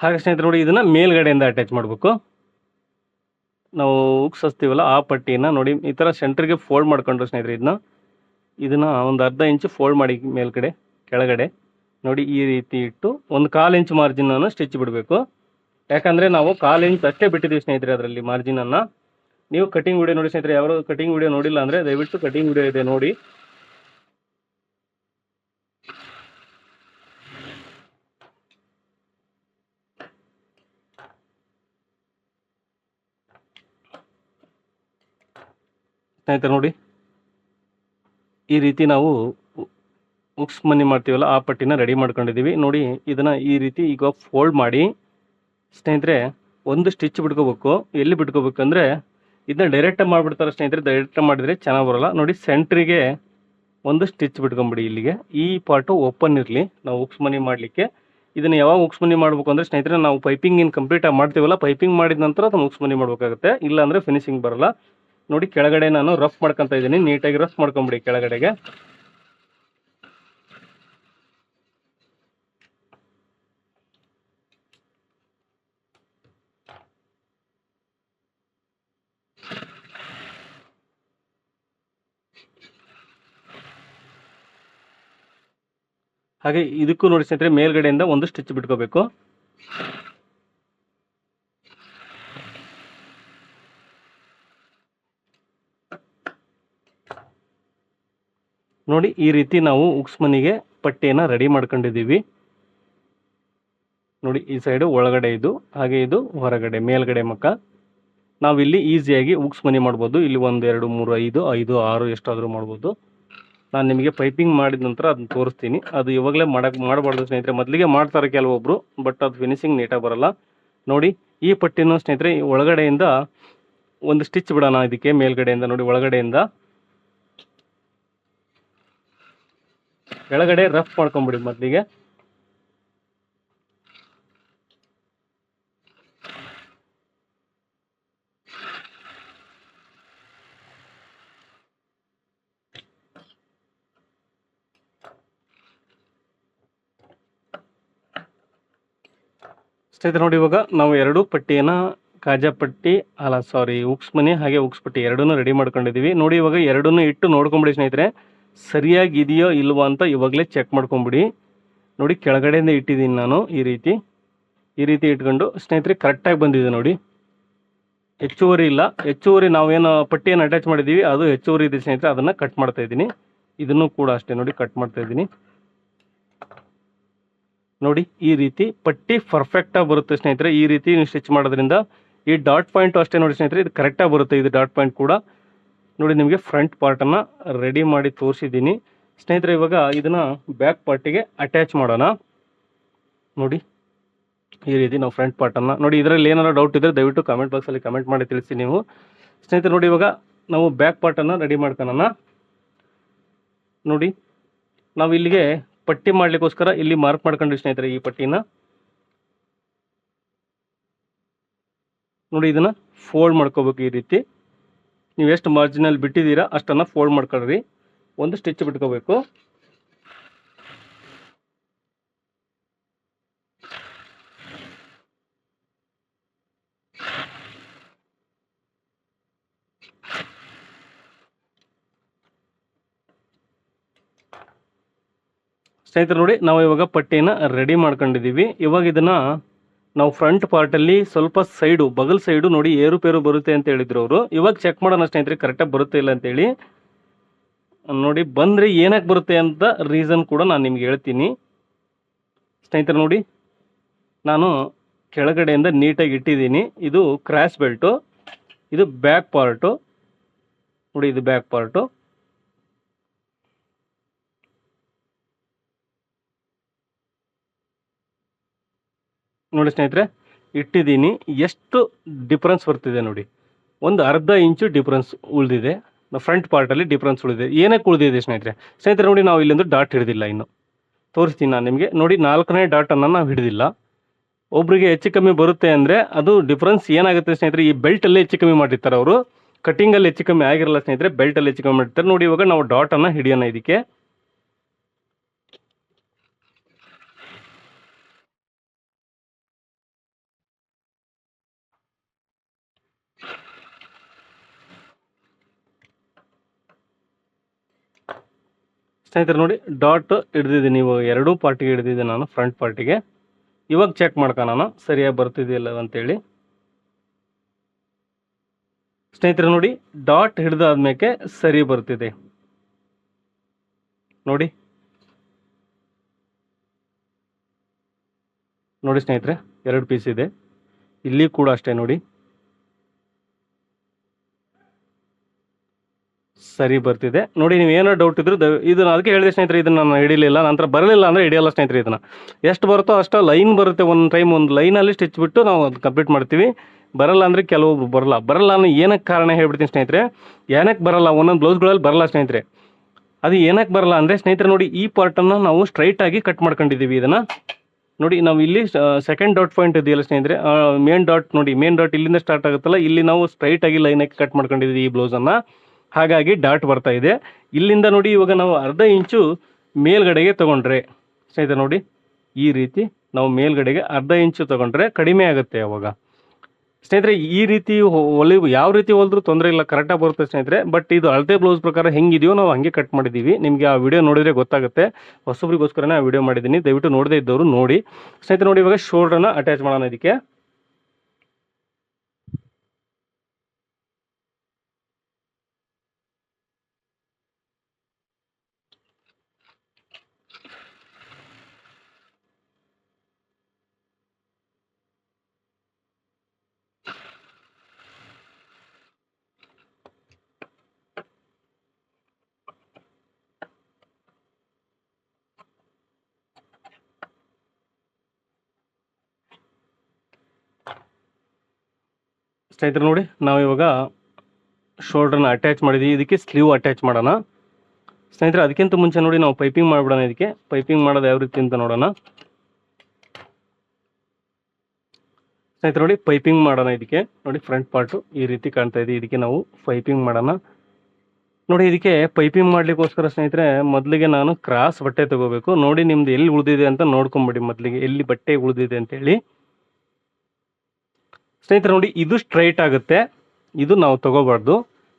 ಹಾಗೆ ಸ್ನೇಹಿತರೆ ನೋಡಿ ಇದನ್ನು ಮೇಲ್ಗಡೆಯಿಂದ ಅಟ್ಯಾಚ್ ಮಾಡಬೇಕು. ನಾವು ಹುಕ್ಸ್ ಹಚ್ತೀವಲ್ಲ ಆ ಪಟ್ಟಿನ ನೋಡಿ ಈ ಥರ ಸೆಂಟ್ರಿಗೆ ಫೋಲ್ಡ್ ಮಾಡ್ಕೊಂಡ್ರು ಸ್ನೇಹಿತರೆ. ಇದನ್ನು ಒಂದು ಅರ್ಧ ಇಂಚು ಫೋಲ್ಡ್ ಮಾಡಿ ಮೇಲ್ಗಡೆ ಕೆಳಗಡೆ ನೋಡಿ ಈ ರೀತಿ ಇಟ್ಟು 1/4 ಇಂಚ್ ಮಾರ್ಜಿನನ್ನು ಸ್ಟಿಚ್ ಬಿಡಬೇಕು. ಯಾಕಂದರೆ ನಾವು 1/4 ಇಂಚ್ ಅಷ್ಟೇ ಬಿಟ್ಟಿದ್ದೀವಿ ಸ್ನೇಹಿತರೆ ಅದರಲ್ಲಿ ಮಾರ್ಜಿನನ್ನು. ನೀವು ಕಟಿಂಗ್ ವಿಡಿಯೋ ನೋಡಿ ಸ್ನೇಹಿತರೆ. ಯಾರು ಕಟಿಂಗ್ ವಿಡಿಯೋ ನೋಡಿಲ್ಲ ಅಂದರೆ ದಯವಿಟ್ಟು ಕಟಿಂಗ್ ವಿಡಿಯೋ ಇದೆ ನೋಡಿ. ಸ್ನೇಹಿತರೆ ನೋಡಿ ಈ ರೀತಿ ನಾವು ಹುಕ್ಸ್ ಮನಿ ಮಾಡ್ತೀವಲ್ಲ ಆ ಪಟ್ಟಿನ ರೆಡಿ ಮಾಡ್ಕೊಂಡಿದ್ದೀವಿ. ನೋಡಿ ಇದನ್ನು ಈ ರೀತಿ ಈಗ ಫೋಲ್ಡ್ ಮಾಡಿ ಸ್ನೇಹಿತರೆ ಒಂದು ಸ್ಟಿಚ್ ಬಿಟ್ಕೋಬೇಕು. ಎಲ್ಲಿ ಬಿಟ್ಕೋಬೇಕಂದ್ರೆ ಇದನ್ನ ಡೈರೆಕ್ಟಾಗಿ ಮಾಡಿಬಿಡ್ತಾರೆ ಸ್ನೇಹಿತರೆ. ಡೈರೆಕ್ಟಾಗಿ ಮಾಡಿದರೆ ಚೆನ್ನಾಗಿ ಬರೋಲ್ಲ. ನೋಡಿ ಸೆಂಟ್ರಿಗೆ ಒಂದು ಸ್ಟಿಚ್ ಬಿಟ್ಕೊಂಬಿಡಿ. ಇಲ್ಲಿಗೆ ಈ ಪಾರ್ಟು ಓಪನ್ ಇರಲಿ ನಾವು ಹುಕ್ಸ್ ಮನಿ ಮಾಡಲಿಕ್ಕೆ. ಇದನ್ನು ಯಾವಾಗ ಹುಕ್ಸ್ ಮನಿ ಮಾಡಬೇಕು ಅಂದರೆ ಸ್ನೇಹಿತರೆ ನಾವು ಪೈಪಿಂಗ್ ಏನು ಕಂಪ್ಲೀಟಾಗಿ ಮಾಡ್ತೀವಲ್ಲ ಪೈಪಿಂಗ್ ಮಾಡಿದ ನಂತರ ಅದನ್ನು ಹುಕ್ಸ್ ಮನಿ ಮಾಡಬೇಕಾಗುತ್ತೆ. ಇಲ್ಲಾಂದರೆ ಫಿನಿಶಿಂಗ್ ಬರೋಲ್ಲ. ನೋಡಿ ಕೆಳಗಡೆ ನಾನು ರಫ್ ಮಾಡ್ಕೊತಾ ಇದ್ದೀನಿ. ನೀಟಾಗಿ ರಫ್ ಮಾಡ್ಕೊಂಬಿಡಿ ಕೆಳಗಡೆಗೆ. ಹಾಗೆ ಇದಕ್ಕೂ ನೋಡಿ ಸ್ನೇಹಿತರೆ ಮೇಲ್ಗಡೆಯಿಂದ ಒಂದು ಸ್ಟಿಚ್ ಬಿಟ್ಕೋಬೇಕು. ನೋಡಿ ಈ ರೀತಿ ನಾವು ಉಕ್ಸ್ ಮನಿಗೆ ಪಟ್ಟಿಯನ್ನು ರೆಡಿ ಮಾಡ್ಕೊಂಡಿದ್ದೀವಿ. ನೋಡಿ ಈ ಸೈಡು ಒಳಗಡೆ ಇದು, ಹಾಗೆ ಇದು ಹೊರಗಡೆ ಮೇಲ್ಗಡೆ ಮಕ್ಕ. ನಾವಿಲ್ಲಿ ಈಸಿಯಾಗಿ ಉಕ್ಸ್ ಮನಿ ಮಾಡ್ಬೋದು. ಇಲ್ಲಿ 1 2 3 5 5 6 ಎಷ್ಟಾದರೂ ಮಾಡ್ಬೋದು. ನಾನು ನಿಮಗೆ ಪೈಪಿಂಗ್ ಮಾಡಿದ ನಂತರ ಅದನ್ನ ತೋರಿಸ್ತೀನಿ. ಅದು ಇವಾಗಲೇ ಮಾಡಬಾರ್ದು ಸ್ನೇಹಿತರೆ, ಮೊದಲಿಗೆ ಮಾಡ್ತಾರೆ ಕೆಲವೊಬ್ರು, ಬಟ್ ಅದು ಫಿನಿಶಿಂಗ್ ನೀಟಾಗಿ ಬರಲ್ಲ. ನೋಡಿ ಈ ಪಟ್ಟಿನ ಸ್ನೇಹಿತರೆ ಒಳಗಡೆಯಿಂದ ಒಂದು ಸ್ಟಿಚ್ ಬಿಡೋಣ ಇದಕ್ಕೆ. ಮೇಲ್ಗಡೆಯಿಂದ ನೋಡಿ ಒಳಗಡೆಯಿಂದ ಕೆಳಗಡೆ ರಫ್ ಮಾಡ್ಕೊಂಬಿಡಿ ಮೊದಲಿಗೆ. ಸ್ನೇಹಿತರೆ ನೋಡಿ ಇವಾಗ ನಾವು ಎರಡು ಪಟ್ಟಿಯನ್ನು ಕಾಜಾ ಪಟ್ಟಿ ಉಕ್ಸ್ ಮನಿ ಹಾಗೆ ಉಕ್ಸ್ ಪಟ್ಟಿ ಎರಡನ್ನೂ ರೆಡಿ ಮಾಡ್ಕೊಂಡಿದ್ದೀವಿ. ನೋಡಿ ಇವಾಗ ಎರಡನ್ನೂ ಇಟ್ಟು ನೋಡ್ಕೊಂಬಿಡಿ ಸ್ನೇಹಿತರೆ, ಸರಿಯಾಗಿ ಇದೆಯೋ ಇಲ್ವೋ ಅಂತ ಇವಾಗಲೇ ಚೆಕ್ ಮಾಡ್ಕೊಂಬಿಡಿ. ನೋಡಿ ಕೆಳಗಡೆಯಿಂದ ಇಟ್ಟಿದ್ದೀನಿ ನಾನು ಈ ರೀತಿ ಇಟ್ಕೊಂಡು ಸ್ನೇಹಿತರೆ ಕರೆಕ್ಟಾಗಿ ಬಂದಿದೆ ನೋಡಿ. ಹೆಚ್ಚುವರಿ ಇಲ್ಲ, ಹೆಚ್ಚುವರಿ ನಾವೇನು ಪಟ್ಟಿಯನ್ನು ಅಟ್ಯಾಚ್ ಮಾಡಿದ್ದೀವಿ ಅದು ಹೆಚ್ಚುವರಿ ಇದೆ ಸ್ನೇಹಿತರೆ, ಅದನ್ನು ಕಟ್ ಮಾಡ್ತಾ ಇದ್ದೀನಿ. ಇದನ್ನು ಕೂಡ ಅಷ್ಟೇ ನೋಡಿ ಕಟ್ ಮಾಡ್ತಾ ಇದ್ದೀನಿ. ನೋಡಿ ಈ ರೀತಿ ಪಟ್ಟಿ ಪರ್ಫೆಕ್ಟಾಗಿ ಬರುತ್ತೆ ಸ್ನೇಹಿತರೆ. ಈ ರೀತಿ ನೀವು ಸ್ಟಿಚ್ ಮಾಡೋದ್ರಿಂದ ಈ ಡಾಟ್ ಪಾಯಿಂಟು ಅಷ್ಟೇ ನೋಡಿ ಸ್ನೇಹಿತರೆ, ಇದು ಕರೆಕ್ಟಾಗಿ ಬರುತ್ತೆ. ಇದು ಡಾಟ್ ಪಾಯಿಂಟ್ ಕೂಡ ನೋಡಿ ನಿಮಗೆ ಫ್ರಂಟ್ ಪಾರ್ಟನ್ನು ರೆಡಿ ಮಾಡಿ ತೋರಿಸಿದ್ದೀನಿ ಸ್ನೇಹಿತರೆ. ಇವಾಗ ಇದನ್ನು ಬ್ಯಾಕ್ ಪಾರ್ಟಿಗೆ ಅಟ್ಯಾಚ್ ಮಾಡೋಣ. ನೋಡಿ ಈ ರೀತಿ ನಾವು ಫ್ರಂಟ್ ಪಾರ್ಟನ್ನು ನೋಡಿ. ಇದರಲ್ಲಿ ಏನಾದ್ರು ಡೌಟ್ ಇದ್ದರೆ ದಯವಿಟ್ಟು ಕಮೆಂಟ್ ಬಾಕ್ಸಲ್ಲಿ ಕಮೆಂಟ್ ಮಾಡಿ ತಿಳಿಸಿ ನೀವು ಸ್ನೇಹಿತರೆ. ನೋಡಿ ಇವಾಗ ನಾವು ಬ್ಯಾಕ್ ಪಾರ್ಟನ್ನು ರೆಡಿ ಮಾಡ್ಕೊಳ್ಳೋಣ. ನೋಡಿ ನಾವು ಇಲ್ಲಿಗೆ ಪಟ್ಟಿ ಮಾಡಲಿಕ್ಕೋಸ್ಕರ ಇಲ್ಲಿ ಮಾರ್ಕ್ ಮಾಡ್ಕೊಂಡ್ವಿ ಸ್ನೇಹಿತರೆ ಈ ಪಟ್ಟಿನ. ನೋಡಿ ಇದನ್ನು ಫೋಲ್ಡ್ ಮಾಡ್ಕೋಬೇಕು ಈ ರೀತಿ. ನೀವು ಎಷ್ಟು ಮಾರ್ಜಿನಲ್ಲಿ ಬಿಟ್ಟಿದ್ದೀರಾ ಅಷ್ಟನ್ನು ಫೋಲ್ಡ್ ಮಾಡ್ಕೊಳ್ರಿ. ಒಂದು ಸ್ಟಿಚ್ ಬಿಟ್ಕೋಬೇಕು. ಸ್ನೇಹಿತರೆ ನೋಡಿ ನಾವು ಇವಾಗ ಪಟ್ಟಿಯನ್ನು ರೆಡಿ ಮಾಡ್ಕೊಂಡಿದ್ದೀವಿ. ಇವಾಗ ಇದನ್ನು ನಾವು ಫ್ರಂಟ್ ಪಾರ್ಟಲ್ಲಿ ಸ್ವಲ್ಪ ಸೈಡು ಬಗಲ್ ಸೈಡು ನೋಡಿ ಏರುಪೇರು ಬರುತ್ತೆ ಅಂತ ಹೇಳಿದ್ರು ಅವರು. ಇವಾಗ ಚೆಕ್ ಮಾಡೋಣ ಸ್ನೇಹಿತರೆ ಕರೆಕ್ಟಾಗಿ ಬರುತ್ತೆ ಇಲ್ಲ ಅಂತೇಳಿ. ನೋಡಿ ಬಂದರೆ ಏನಕ್ಕೆ ಬರುತ್ತೆ ಅಂತ ರೀಸನ್ ಕೂಡ ನಾನು ನಿಮ್ಗೆ ಹೇಳ್ತೀನಿ ಸ್ನೇಹಿತರೆ. ನೋಡಿ ನಾನು ಕೆಳಗಡೆಯಿಂದ ನೀಟಾಗಿ ಇಟ್ಟಿದ್ದೀನಿ. ಇದು ಕ್ರಾಸ್ ಬೆಲ್ಟು, ಇದು ಬ್ಯಾಕ್ ಪಾರ್ಟು. ನೋಡಿ ಇದು ಬ್ಯಾಕ್ ಪಾರ್ಟು. ನೋಡಿ ಸ್ನೇಹಿತರೆ ಇಟ್ಟಿದ್ದೀನಿ. ಎಷ್ಟು ಡಿಫ್ರೆನ್ಸ್ ಬರ್ತಿದೆ ನೋಡಿ, ಒಂದು ಅರ್ಧ ಇಂಚು ಡಿಫ್ರೆನ್ಸ್ ಉಳಿದಿದೆ. ಫ್ರಂಟ್ ಪಾರ್ಟಲ್ಲಿ ಡಿಫ್ರೆನ್ಸ್ ಉಳಿದಿದೆ. ಏನಕ್ಕೆ ಉಳಿದಿದೆ ಸ್ನೇಹಿತರೆ ನೋಡಿ ನಾವು ಇಲ್ಲೊಂದು ಡಾಟ್ ಹಿಡಿದಿಲ್ಲ, ಇನ್ನು ತೋರಿಸ್ತೀನಿ ನಾನು ನಿಮಗೆ. ನೋಡಿ 4ನೇ ಡಾಟನ್ನು ನಾವು ಹಿಡಿದಿಲ್ಲ. ಒಬ್ರಿಗೆ ಹೆಚ್ಚು ಕಮ್ಮಿ ಬರುತ್ತೆ ಅಂದರೆ ಅದು ಡಿಫ್ರೆನ್ಸ್ ಏನಾಗುತ್ತೆ ಸ್ನೇಹಿತರೆ, ಈ ಬೆಲ್ಟಲ್ಲೇ ಹೆಚ್ಚು ಕಮ್ಮಿ ಮಾಡಿರ್ತಾರೆ ಅವರು. ಕಟ್ಟಿಂಗಲ್ಲಿ ಹೆಚ್ಚು ಕಮ್ಮಿ ಆಗಿರಲ್ಲ ಸ್ನೇಹಿತರೆ, ಬೆಲ್ಟಲ್ಲಿ ಹೆಚ್ಚು ಕಮ್ಮಿ ಮಾಡಿರ್ತಾರೆ. ನೋಡಿ ಇವಾಗ ನಾವು ಡಾಟನ್ನು ಹಿಡಿಯೋಣ ಇದಕ್ಕೆ. ಸ್ನೇಹಿತರೆ ನೋಡಿ ಡಾಟ್ ಹಿಡಿದಿದ್ದೀನಿ. ಇವಾಗ ಎರಡೂ ಪಾರ್ಟಿಗೆ ಹಿಡಿದಿದ್ದೆ ನಾನು, ಫ್ರಂಟ್ ಪಾರ್ಟಿಗೆ. ಇವಾಗ ಚೆಕ್ ಮಾಡ್ಕೊಳ್ಳೋಣ ಸರಿಯಾಗಿ ಬರ್ತಿದೆಯಲ್ಲ ಅಂತೇಳಿ. ಸ್ನೇಹಿತರೆ ನೋಡಿ ಡಾಟ್ ಹಿಡಿದಾದ್ಮೇಲೆ ಸರಿ ಬರ್ತಿದೆ ನೋಡಿ. ನೋಡಿ ಸ್ನೇಹಿತರೆ 2 ಪೀಸ್ ಇದೆ. ಇಲ್ಲಿ ಕೂಡ ಅಷ್ಟೇ ನೋಡಿ ಸರಿ ಬರ್ತಿದೆ ನೋಡಿ. ನೀವು ಏನೋ ಡೌಟ್ ಇದ್ರು ಇದನ್ನು ಅದಕ್ಕೆ ಹೇಳಿದೆ ಸ್ನೇಹಿತರೆ, ಇದನ್ನು ನಾನು ಹಿಡಿಲಿಲ್ಲ. ನಂತರ ಬರಲಿಲ್ಲ ಅಂದರೆ ಹಿಡಿಯಲ್ಲ ಸ್ನೇಹಿತರೆ. ಇದನ್ನು ಎಷ್ಟು ಬರುತ್ತೋ ಅಷ್ಟು ಲೈನ್ ಬರುತ್ತೆ. ಒಂದು ಟೈಮ್ ಒಂದು ಲೈನಲ್ಲಿ ಸ್ಟಿಚ್ ಬಿಟ್ಟು ನಾವು ಅದು ಕಂಪ್ಲೀಟ್ ಮಾಡ್ತೀವಿ. ಬರಲ್ಲ ಅಂದರೆ ಕೆಲವೊಬ್ರು ಬರಲ್ಲ ಅನ್ನೋ ಏನಕ್ಕೆ ಕಾರಣ ಹೇಳ್ಬಿಡ್ತೀನಿ ಸ್ನೇಹಿತರೆ. ಏನಕ್ಕೆ ಬರಲ್ಲ, ಒಂದೊಂದು ಬ್ಲೌಸ್ಗಳಲ್ಲಿ ಬರಲ್ಲ ಸ್ನೇಹಿತರೆ. ಅದು ಏನಕ್ಕೆ ಬರಲ್ಲ ಅಂದರೆ ಸ್ನೇಹಿತರೆ ನೋಡಿ ಈ ಪಾರ್ಟನ್ನು ನಾವು ಸ್ಟ್ರೈಟಾಗಿ ಕಟ್ ಮಾಡ್ಕೊಂಡಿದ್ದೀವಿ. ಇದನ್ನು ನೋಡಿ ನಾವು ಇಲ್ಲಿ ಸೆಕೆಂಡ್ ಡಾಟ್ ಪಾಯಿಂಟ್ ಇದೆಯಲ್ಲ ಸ್ನೇಹಿತರೆ, ಮೇನ್ ಡಾಟ್ ನೋಡಿ, ಮೇನ್ ಡಾಟ್ ಇಲ್ಲಿಂದ ಸ್ಟಾರ್ಟ್ ಆಗುತ್ತಲ್ಲ, ಇಲ್ಲಿ ನಾವು ಸ್ಟ್ರೈಟಾಗಿ ಲೈನಾಗಿ ಕಟ್ ಮಾಡ್ಕೊಂಡಿದ್ದೀವಿ ಈ ಬ್ಲೌಸನ್ನು. ಹಾಗಾಗಿ ಡಾಟ್ ಬರ್ತಾ ಇದೆ. ಇಲ್ಲಿಂದ ನೋಡಿ ಇವಾಗ ನಾವು ಅರ್ಧ ಇಂಚು ಮೇಲ್ಗಡೆಗೆ ತೊಗೊಂಡ್ರೆ ಸ್ನೇಹಿತರೆ ನೋಡಿ ಈ ರೀತಿ ನಾವು ಮೇಲ್ಗಡೆಗೆ ಅರ್ಧ ಇಂಚು ತೊಗೊಂಡ್ರೆ ಕಡಿಮೆ ಆಗುತ್ತೆ ಅವಾಗ ಸ್ನೇಹಿತರೆ. ಈ ರೀತಿ ಯಾವ ರೀತಿ ಹೊಲಿದ್ರೂ ತೊಂದರೆ ಇಲ್ಲ, ಕರೆಕ್ಟಾಗಿ ಬರುತ್ತೆ ಸ್ನೇಹಿತರೆ. ಬಟ್ ಇದು ಅಳತೆ ಬ್ಲೌಸ್ ಪ್ರಕಾರ ಹೆಂಗಿದೆಯೋ ನಾವು ಹಂಗೆ ಕಟ್ ಮಾಡಿದ್ದೀವಿ. ನಿಮಗೆ ಆ ವಿಡಿಯೋ ನೋಡಿದರೆ ಗೊತ್ತಾಗುತ್ತೆ. ಹೊಸಬ್ರಿಗೋಸ್ಕರನೇ ಆ ವಿಡಿಯೋ ಮಾಡಿದ್ದೀನಿ, ದಯವಿಟ್ಟು ನೋಡದೇ ಇದ್ದವರು ನೋಡಿ ಸ್ನೇಹಿತರೆ. ನೋಡಿ ಇವಾಗ ಶೋಲ್ಡ್ರನ್ನ ಅಟ್ಯಾಚ್ ಮಾಡೋಣ ಇದಕ್ಕೆ. ಸ್ನೇಹಿತರೆ ನೋಡಿ, ನಾವು ಇವಾಗ ಶೋಲ್ಡ್ರನ್ನ ಅಟ್ಯಾಚ್ ಮಾಡಿದ್ದೀವಿ. ಇದಕ್ಕೆ ಸ್ಲೀವ್ ಅಟ್ಯಾಚ್ ಮಾಡೋಣ ಸ್ನೇಹಿತರೆ. ಅದಕ್ಕಿಂತ ಮುಂಚೆ ನೋಡಿ ನಾವು ಪೈಪಿಂಗ್ ಮಾಡಿಬಿಡೋಣ. ಇದಕ್ಕೆ ಪೈಪಿಂಗ್ ಮಾಡೋದು ಯಾವ ರೀತಿ ಅಂತ ನೋಡೋಣ ಸ್ನೇಹಿತರೆ. ನೋಡಿ ಪೈಪಿಂಗ್ ಮಾಡೋಣ. ಇದಕ್ಕೆ ನೋಡಿ ಫ್ರಂಟ್ ಪಾರ್ಟು ಈ ರೀತಿ ಕಾಣ್ತಾ ಇದೆ. ಇದಕ್ಕೆ ನಾವು ಪೈಪಿಂಗ್ ಮಾಡೋಣ. ನೋಡಿ ಇದಕ್ಕೆ ಪೈಪಿಂಗ್ ಮಾಡ್ಲಿಕ್ಕೋಸ್ಕರ ಸ್ನೇಹಿತರೆ ಮೊದಲಿಗೆ ನಾನು ಕ್ರಾಸ್ ಬಟ್ಟೆ ತಗೋಬೇಕು. ನೋಡಿ ನಿಮ್ದು ಎಲ್ಲಿ ಉಳಿದಿದೆ ಅಂತ ನೋಡ್ಕೊಂಬಿಡಿ, ಮೊದಲಿಗೆ ಎಲ್ಲಿ ಬಟ್ಟೆ ಉಳಿದಿದೆ ಅಂತೇಳಿ ಸ್ನೇಹಿತರೆ. ನೋಡಿ ಇದು ಸ್ಟ್ರೈಟ್ ಆಗುತ್ತೆ, ಇದು ನಾವು ತಗೋಬಾರ್ದು.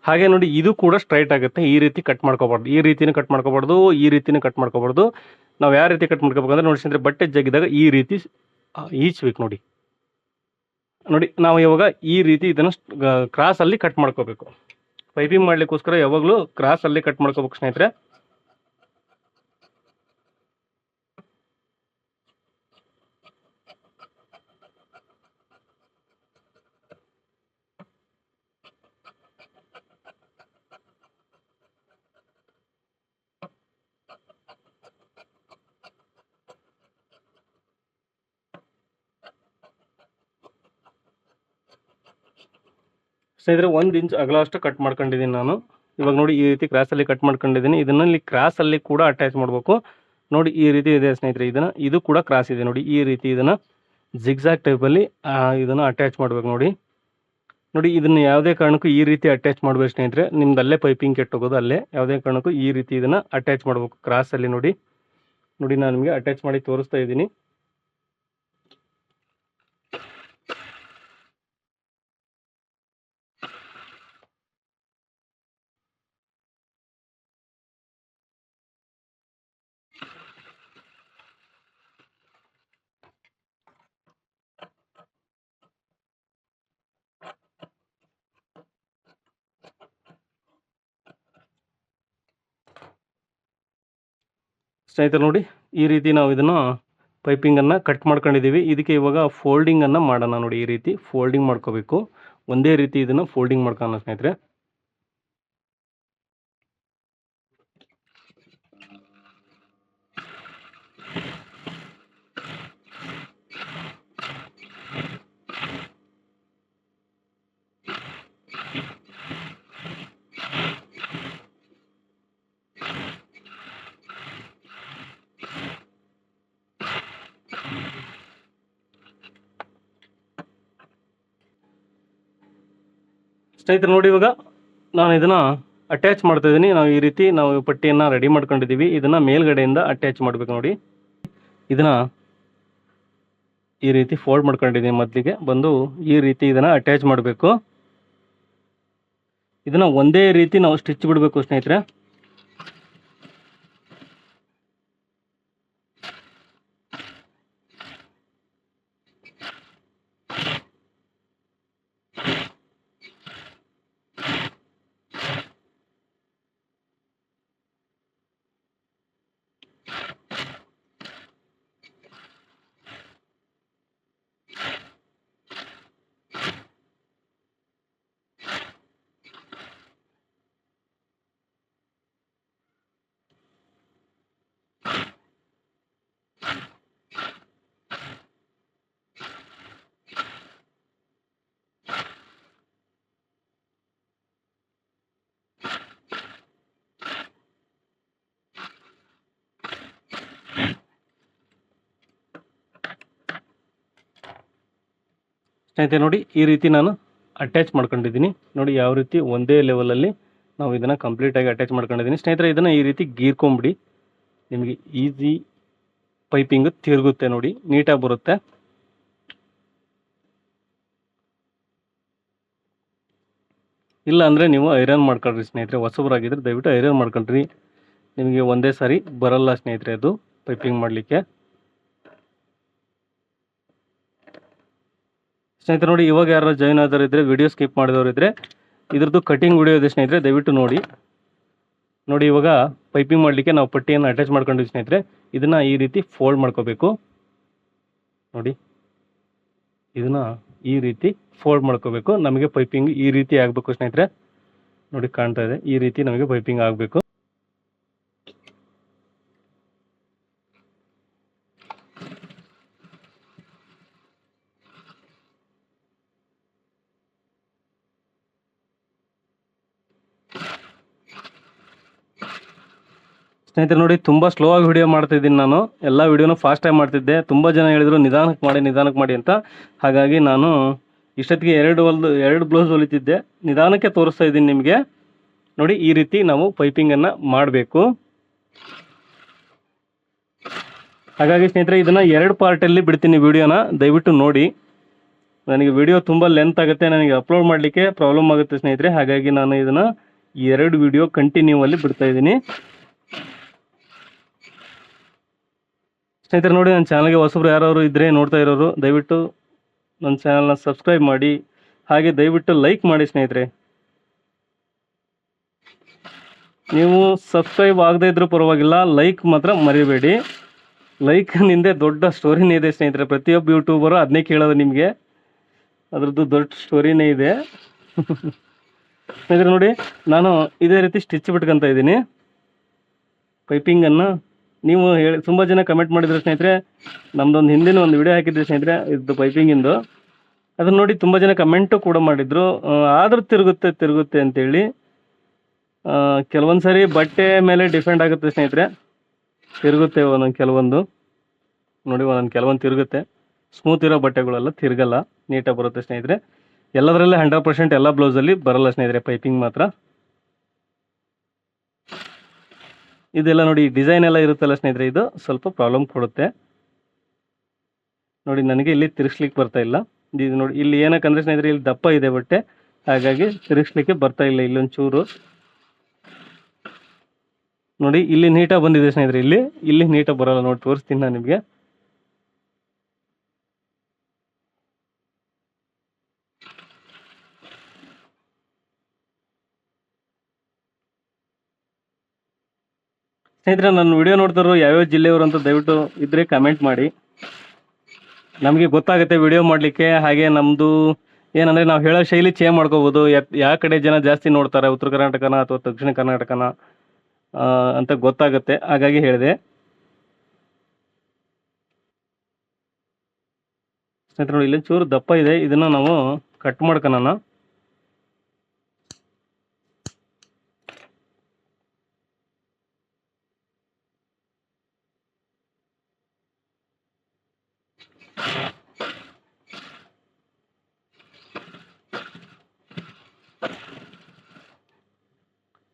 ಹಾಗೆ ನೋಡಿ ಇದು ಕೂಡ ಸ್ಟ್ರೈಟ್ ಆಗುತ್ತೆ. ಈ ರೀತಿ ಕಟ್ ಮಾಡ್ಕೋಬಾರ್ದು, ಈ ರೀತಿನೂ ಕಟ್ ಮಾಡ್ಕೋಬಾರ್ದು, ಈ ರೀತಿನೂ ಕಟ್ ಮಾಡ್ಕೋಬಾರ್ದು. ನಾವು ಯಾವ ರೀತಿ ಕಟ್ ಮಾಡ್ಕೋಬೇಕಂದ್ರೆ ನೋಡಿ ಸ್ನೇಹಿತರೆ, ಬಟ್ಟೆ ಜಗ್ಗಿದಾಗ ಈ ರೀತಿ ಈಚ್ಬೇಕು. ನೋಡಿ ನೋಡಿ ನಾವು ಇವಾಗ ಈ ರೀತಿ ಇದನ್ನು ಕ್ರಾಸ್ ಅಲ್ಲಿ ಕಟ್ ಮಾಡ್ಕೋಬೇಕು. ಪೈಪಿಂಗ್ ಮಾಡ್ಲಿಕ್ಕೋಸ್ಕರ ಯಾವಾಗಲೂ ಕ್ರಾಸ್ ಅಲ್ಲಿ ಕಟ್ ಮಾಡ್ಕೋಬೇಕು ಸ್ನೇಹಿತರೆ. ಸ್ನೇಹಿತರೆ 1 ಇಂಚ್ ಅಗಲ ಅಷ್ಟು ಕಟ್ ಮಾಡ್ಕೊಂಡಿದ್ದೀನಿ ನಾನು. ಇವಾಗ ನೋಡಿ ಈ ರೀತಿ ಕ್ರಾಸಲ್ಲಿ ಕಟ್ ಮಾಡ್ಕೊಂಡಿದ್ದೀನಿ. ಇದನ್ನಲ್ಲಿ ಕ್ರಾಸಲ್ಲಿ ಕೂಡ ಅಟ್ಯಾಚ್ ಮಾಡಬೇಕು. ನೋಡಿ ಈ ರೀತಿ ಇದೆ ಸ್ನೇಹಿತರೆ. ಇದು ಕೂಡ ಕ್ರಾಸ್ ಇದೆ ನೋಡಿ. ಈ ರೀತಿ ಇದನ್ನು ಜಿಗ್ಜಾಗ್ ಟೈಪಲ್ಲಿ ಇದನ್ನು ಅಟ್ಯಾಚ್ ಮಾಡ್ಬೇಕು. ನೋಡಿ ನೋಡಿ ಇದನ್ನು ಯಾವುದೇ ಕಾರಣಕ್ಕೂ ಈ ರೀತಿ ಅಟ್ಯಾಚ್ ಮಾಡಬೇಕು ಸ್ನೇಹಿತರೆ. ನಿಮ್ದು ಅಲ್ಲೇ ಪೈಪಿಂಗ್ ಕೆಟ್ಟೋಗೋದು, ಅಲ್ಲೇ ಯಾವುದೇ ಕಾರಣಕ್ಕೂ ಈ ರೀತಿ ಇದನ್ನು ಅಟ್ಯಾಚ್ ಮಾಡಬೇಕು ಕ್ರಾಸಲ್ಲಿ. ನೋಡಿ ನೋಡಿ ನಾನು ನಿಮಗೆ ಅಟ್ಯಾಚ್ ಮಾಡಿ ತೋರಿಸ್ತಾ ಇದ್ದೀನಿ. ಸ್ನೇಹಿತರೆ ನೋಡಿ ಈ ರೀತಿ ನಾವು ಇದನ್ನು ಪೈಪಿಂಗನ್ನು ಕಟ್ ಮಾಡ್ಕೊಂಡಿದ್ದೀವಿ. ಇದಕ್ಕೆ ಇವಾಗ ಫೋಲ್ಡಿಂಗನ್ನು ಮಾಡೋಣ. ನೋಡಿ ಈ ರೀತಿ ಫೋಲ್ಡಿಂಗ್ ಮಾಡ್ಕೋಬೇಕು. ಒಂದೇ ರೀತಿ ಇದನ್ನು ಫೋಲ್ಡಿಂಗ್ ಮಾಡ್ಕೊಳ್ಳೋಣ ಸ್ನೇಹಿತರೆ. ಸ್ನೇಹಿತರೆ ನೋಡಿ ಇವಾಗ ನಾನು ಇದನ್ನು ಅಟ್ಯಾಚ್ ಮಾಡ್ತಾ ಇದ್ದೀನಿ. ನಾವು ಈ ರೀತಿ ನಾವು ಪಟ್ಟಿಯನ್ನು ರೆಡಿ ಮಾಡ್ಕೊಂಡಿದ್ದೀವಿ. ಇದನ್ನು ಮೇಲ್ಗಡೆಯಿಂದ ಅಟ್ಯಾಚ್ ಮಾಡಬೇಕು. ನೋಡಿ ಇದನ್ನು ಈ ರೀತಿ ಫೋಲ್ಡ್ ಮಾಡ್ಕೊಂಡಿದ್ದೀನಿ. ಮೊದಲಿಗೆ ಬಂದು ಈ ರೀತಿ ಇದನ್ನು ಅಟ್ಯಾಚ್ ಮಾಡಬೇಕು. ಇದನ್ನು ಒಂದೇ ರೀತಿ ನಾವು ಸ್ಟಿಚ್ ಬಿಡಬೇಕು ಸ್ನೇಹಿತರೆ. ಸ್ನೇಹಿತರೆ ನೋಡಿ ಈ ರೀತಿ ನಾನು ಅಟ್ಯಾಚ್ ಮಾಡ್ಕೊಂಡಿದ್ದೀನಿ. ನೋಡಿ ಯಾವ ರೀತಿ ಒಂದೇ ಲೆವೆಲಲ್ಲಿ ನಾವು ಇದನ್ನು ಕಂಪ್ಲೀಟಾಗಿ ಅಟ್ಯಾಚ್ ಮಾಡ್ಕೊಂಡಿದ್ದೀನಿ ಸ್ನೇಹಿತರೆ. ಇದನ್ನು ಈ ರೀತಿ ಗೀರ್ಕೊಂಬಿಡಿ, ನಿಮಗೆ ಈಸಿ ಪೈಪಿಂಗ್ ತಿರುಗುತ್ತೆ. ನೋಡಿ ನೀಟಾಗಿ ಬರುತ್ತೆ. ಇಲ್ಲ ಅಂದರೆ ನೀವು ಐರನ್ ಮಾಡ್ಕೊಳ್ರಿ ಸ್ನೇಹಿತರೆ. ಹೊಸಬರಾಗಿದ್ದರೆ ದಯವಿಟ್ಟು ಐರನ್ ಮಾಡ್ಕೊಳ್ರಿ. ನಿಮಗೆ ಒಂದೇ ಸಾರಿ ಬರಲ್ಲ ಸ್ನೇಹಿತರೆ ಅದು ಪೈಪಿಂಗ್ ಮಾಡಲಿಕ್ಕೆ. ಸ್ನೇಹಿತರೆ ನೋಡಿ ಇವಾಗ ಯಾರು ಜಾಯ್ನ್ ಆದವರು ಇದ್ದರೆ, ವಿಡಿಯೋ ಸ್ಕಿಪ್ ಮಾಡಿದವರು ಇದ್ದರೆ, ಇದ್ರದ್ದು ಕಟಿಂಗ್ ವಿಡಿಯೋ ಇದೆ ಸ್ನೇಹಿತರೆ, ದಯವಿಟ್ಟು ನೋಡಿ. ನೋಡಿ ಇವಾಗ ಪೈಪಿಂಗ್ ಮಾಡಲಿಕ್ಕೆ ನಾವು ಪಟ್ಟಿಯನ್ನು ಅಟ್ಯಾಚ್ ಮಾಡ್ಕೊಂಡಿದ್ವಿ ಸ್ನೇಹಿತರೆ. ಇದನ್ನು ಈ ರೀತಿ ಫೋಲ್ಡ್ ಮಾಡ್ಕೋಬೇಕು. ನೋಡಿ ಇದನ್ನು ಈ ರೀತಿ ಫೋಲ್ಡ್ ಮಾಡ್ಕೋಬೇಕು. ನಮಗೆ ಪೈಪಿಂಗ್ ಈ ರೀತಿ ಆಗಬೇಕು ಸ್ನೇಹಿತರೆ. ನೋಡಿ ಕಾಣ್ತಾ ಇದೆ, ಈ ರೀತಿ ನಮಗೆ ಪೈಪಿಂಗ್ ಆಗಬೇಕು. ಸ್ನೇಹಿತರೆ ನೋಡಿ, ತುಂಬ ಸ್ಲೋ ಆಗಿ ವಿಡಿಯೋ ಮಾಡ್ತಾಯಿದ್ದೀನಿ ನಾನು. ಎಲ್ಲ ವಿಡಿಯೋನು ಫಾಸ್ಟಾಗಿ ಮಾಡ್ತಿದ್ದೆ. ತುಂಬ ಜನ ಹೇಳಿದರು ನಿಧಾನಕ್ಕೆ ಮಾಡಿ ಅಂತ. ಹಾಗಾಗಿ ನಾನು ಇಷ್ಟೊತ್ತಿಗೆ ಎರಡು ಬ್ಲೌಸ್ ಹೊಲಿತಿದ್ದೆ. ನಿಧಾನಕ್ಕೆ ತೋರಿಸ್ತಾ ಇದ್ದೀನಿ ನಿಮಗೆ. ನೋಡಿ, ಈ ರೀತಿ ನಾವು ಪೈಪಿಂಗನ್ನು ಮಾಡಬೇಕು. ಹಾಗಾಗಿ ಸ್ನೇಹಿತರೆ, ಇದನ್ನು 2 ಪಾರ್ಟಲ್ಲಿ ಬಿಡ್ತೀನಿ ವಿಡಿಯೋನ, ದಯವಿಟ್ಟು ನೋಡಿ. ನನಗೆ ವಿಡಿಯೋ ತುಂಬ ಲೆಂತ್ ಆಗುತ್ತೆ, ನನಗೆ ಅಪ್ಲೋಡ್ ಮಾಡಲಿಕ್ಕೆ ಪ್ರಾಬ್ಲಮ್ ಆಗುತ್ತೆ ಸ್ನೇಹಿತರೆ. ಹಾಗಾಗಿ ನಾನು ಇದನ್ನು 2 ವಿಡಿಯೋ ಕಂಟಿನ್ಯೂ ಅಲ್ಲಿ ಬಿಡ್ತಾ ಇದ್ದೀನಿ. ಸ್ನೇಹಿತರೆ ನೋಡಿ, ನನ್ನ ಚಾನಲ್ಗೆ ಹೊಸಬ್ರು ಯಾರಾದ್ರು ಇದ್ದರೆ ನೋಡ್ತಾ ಇರೋರು, ದಯವಿಟ್ಟು ನನ್ನ ಚಾನಲ್ನ ಸಬ್ಸ್ಕ್ರೈಬ್ ಮಾಡಿ, ಹಾಗೆ ದಯವಿಟ್ಟು ಲೈಕ್ ಮಾಡಿ ಸ್ನೇಹಿತರೆ. ನೀವು ಸಬ್ಸ್ಕ್ರೈಬ್ ಆಗದೇ ಇದ್ರೂ ಪರವಾಗಿಲ್ಲ, ಲೈಕ್ ಮಾತ್ರ ಮರಿಬೇಡಿ. ಲೈಕ್ ನಿಂದೆ ದೊಡ್ಡ ಸ್ಟೋರಿನೇ ಇದೆ ಸ್ನೇಹಿತರೆ. ಪ್ರತಿಯೊಬ್ಬ ಯೂಟ್ಯೂಬರು ಅದನ್ನೇ ಕೇಳೋದು ನಿಮಗೆ, ಅದ್ರದ್ದು ದೊಡ್ಡ ಸ್ಟೋರಿನೇ ಇದೆ. ಸ್ನೇಹಿತರೆ ನೋಡಿ, ನಾನು ಇದೇ ರೀತಿ ಸ್ಟಿಚ್ ಬಿಟ್ಕೊತ ಇದ್ದೀನಿ ಪೈಪಿಂಗನ್ನು. ನೀವು ತುಂಬ ಜನ ಕಮೆಂಟ್ ಮಾಡಿದ್ರು ಸ್ನೇಹಿತರೆ, ನಮ್ಮದೊಂದು ಹಿಂದಿನ ಒಂದು ವಿಡಿಯೋ ಹಾಕಿದ್ದೆ ಸ್ನೇಹಿತರೆ ಇದು ಪೈಪಿಂಗಿಂದು. ಅದನ್ನು ನೋಡಿ ತುಂಬ ಜನ ಕಮೆಂಟು ಕೂಡ ಮಾಡಿದರು, ಆದರೂ ತಿರುಗುತ್ತೆ ಅಂತೇಳಿ. ಕೆಲವೊಂದು ಸಾರಿ ಬಟ್ಟೆ ಮೇಲೆ ಡಿಪೆಂಡ್ ಆಗುತ್ತೆ ಸ್ನೇಹಿತರೆ, ತಿರುಗುತ್ತೆ ಕೆಲವೊಂದು. ನೋಡಿ, ಕೆಲವೊಂದು ತಿರುಗುತ್ತೆ. ಸ್ಮೂತ್ ಇರೋ ಬಟ್ಟೆಗಳೆಲ್ಲ ತಿರುಗಲ್ಲ, ನೀಟಾಗಿ ಬರುತ್ತೆ ಸ್ನೇಹಿತರೆ. ಎಲ್ಲದರಲ್ಲೇ 100% ಎಲ್ಲ ಬ್ಲೌಸಲ್ಲಿ ಬರಲ್ಲ ಸ್ನೇಹಿತರೆ ಪೈಪಿಂಗ್ ಮಾತ್ರ. ಇದೆಲ್ಲ ನೋಡಿ, ಡಿಸೈನ್ ಎಲ್ಲ ಇರುತ್ತಲ್ಲ ಸ್ನೇಹಿತರೆ, ಇದು ಸ್ವಲ್ಪ ಪ್ರಾಬ್ಲಮ್ ಕೊಡುತ್ತೆ. ನೋಡಿ, ನನಗೆ ಇಲ್ಲಿ ತಿರುಗಿಸ್ಲಿಕ್ಕೆ ಬರ್ತಾ ಇಲ್ಲ. ಇದು ನೋಡಿ, ಇಲ್ಲಿ ಏನಕ್ಕಂದ್ರೆ ಸ್ನೇಹಿತರೆ, ಇಲ್ಲಿ ದಪ್ಪ ಇದೆ ಬಟ್ಟೆ, ಹಾಗಾಗಿ ತಿರುಗಿಸ್ಲಿಕ್ಕೆ ಬರ್ತಾ ಇಲ್ಲ. ಇಲ್ಲೊಂಚೂರು ನೋಡಿ, ಇಲ್ಲಿ ನೀಟಾಗಿ ಬಂದಿದೆ ಸ್ನೇಹಿತರೆ. ಇಲ್ಲಿ ನೀಟಾಗಿ ಬರೋಲ್ಲ. ನೋಡಿ, ತೋರಿಸ್ತೀನಿ ನಾನು ನಿಮಗೆ. ಸ್ನೇಹಿತರೆ, ನನ್ನ ವಿಡಿಯೋ ನೋಡ್ತಾರೋ ಯಾವ್ಯಾವ ಜಿಲ್ಲೆಯವರು ಅಂತ ದಯವಿಟ್ಟು ಇದ್ರೆ ಕಮೆಂಟ್ ಮಾಡಿ, ನಮಗೆ ಗೊತ್ತಾಗುತ್ತೆ ವಿಡಿಯೋ ಮಾಡಲಿಕ್ಕೆ. ಹಾಗೆ ನಮ್ಮದು ಏನಂದರೆ, ನಾವು ಹೇಳೋ ಶೈಲಿ ಚೇಂಜ್ ಮಾಡ್ಕೋಬೋದು. ಯಾವ ಕಡೆ ಜನ ಜಾಸ್ತಿ ನೋಡ್ತಾರೆ, ಉತ್ತರ ಕರ್ನಾಟಕನ ಅಥವಾ ದಕ್ಷಿಣ ಕರ್ನಾಟಕನ ಅಂತ ಗೊತ್ತಾಗುತ್ತೆ. ಹಾಗಾಗಿ ಹೇಳಿದೆ ಸ್ನೇಹಿತರೆ. ನೋಡಿ, ಇಲ್ಲಿ ಚೂರು ದಪ್ಪ ಇದೆ, ಇದನ್ನು ನಾವು ಕಟ್ ಮಾಡ್ಕೊಳ್ಳೋಣ.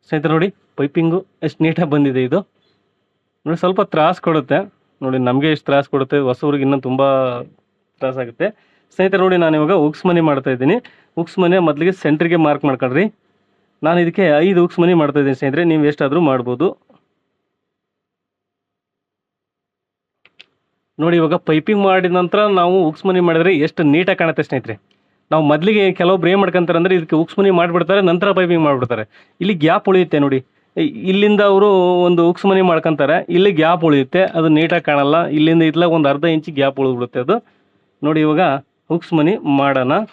ಸ್ನೇಹಿತರೆ ನೋಡಿ, ಪೈಪಿಂಗು ಎಷ್ಟು ನೀಟಾಗಿ ಬಂದಿದೆ. ಇದು ನೋಡಿ, ಸ್ವಲ್ಪ ತ್ರಾಸು ಕೊಡುತ್ತೆ. ನೋಡಿ, ನಮಗೆ ಎಷ್ಟು ತ್ರಾಸು ಕೊಡುತ್ತೆ, ಹೊಸವ್ರಿಗೆ ಇನ್ನೂ ತುಂಬ ತ್ರಾಸಾಗುತ್ತೆ ಸ್ನೇಹಿತರೆ. ನೋಡಿ, ನಾನು ಇವಾಗ ಉಕ್ಸ್ ಮನಿ ಮಾಡ್ತಾ ಇದ್ದೀನಿ. ಉಕ್ಸ್ ಮನೆ ಮೊದಲಿಗೆ ಸೆಂಟ್ರಿಗೆ ಮಾರ್ಕ್ ಮಾಡ್ಕೊಳ್ರಿ. ನಾನು ಇದಕ್ಕೆ 5 ಉಕ್ಸ್ ಮನಿ ಮಾಡ್ತಾ ಇದ್ದೀನಿ ಸ್ನೇಹಿತರೆ, ನೀವು ಎಷ್ಟಾದರೂ ಮಾಡ್ಬೋದು. ನೋಡಿ, ಇವಾಗ ಪೈಪಿಂಗ್ ಮಾಡಿದ ನಂತರ ನಾವು ಉಕ್ಸ್ ಮನಿ ಮಾಡಿದ್ರೆ ಎಷ್ಟು ನೀಟಾಗಿ ಕಾಣುತ್ತೆ ಸ್ನೇಹಿತರೆ. ನಾವು ಮೊದಲಿಗೆ ಕೆಲವೊಬ್ರು ಏನು ಮಾಡ್ಕೊಂತಾರೆ ಅಂದರೆ, ಇದಕ್ಕೆ ಉಕ್ಸ್ ಮನಿ ಮಾಡಿಬಿಡ್ತಾರೆ, ನಂತರ ಪೈಪಿಂಗ್ ಮಾಡಿಬಿಡ್ತಾರೆ. ಇಲ್ಲಿ ಗ್ಯಾಪ್ ಉಳಿಯುತ್ತೆ ನೋಡಿ. ಇಲ್ಲಿಂದ ಅವರು ಒಂದು ಉಕ್ಸ್ ಮನಿ ಮಾಡ್ಕೊತಾರೆ, ಇಲ್ಲಿ ಗ್ಯಾಪ್ ಉಳಿಯುತ್ತೆ, ಅದು ನೀಟಾಗಿ ಕಾಣಲ್ಲ. ಇಲ್ಲಿಂದ ಇತ್ಲಾಗ ಒಂದು ಅರ್ಧ ಇಂಚು ಗ್ಯಾಪ್ ಉಳಿದ್ಬಿಡುತ್ತೆ ಅದು. ನೋಡಿ, ಇವಾಗ ಉಕ್ಸ್ ಮನಿ ಮಾಡೋಣ.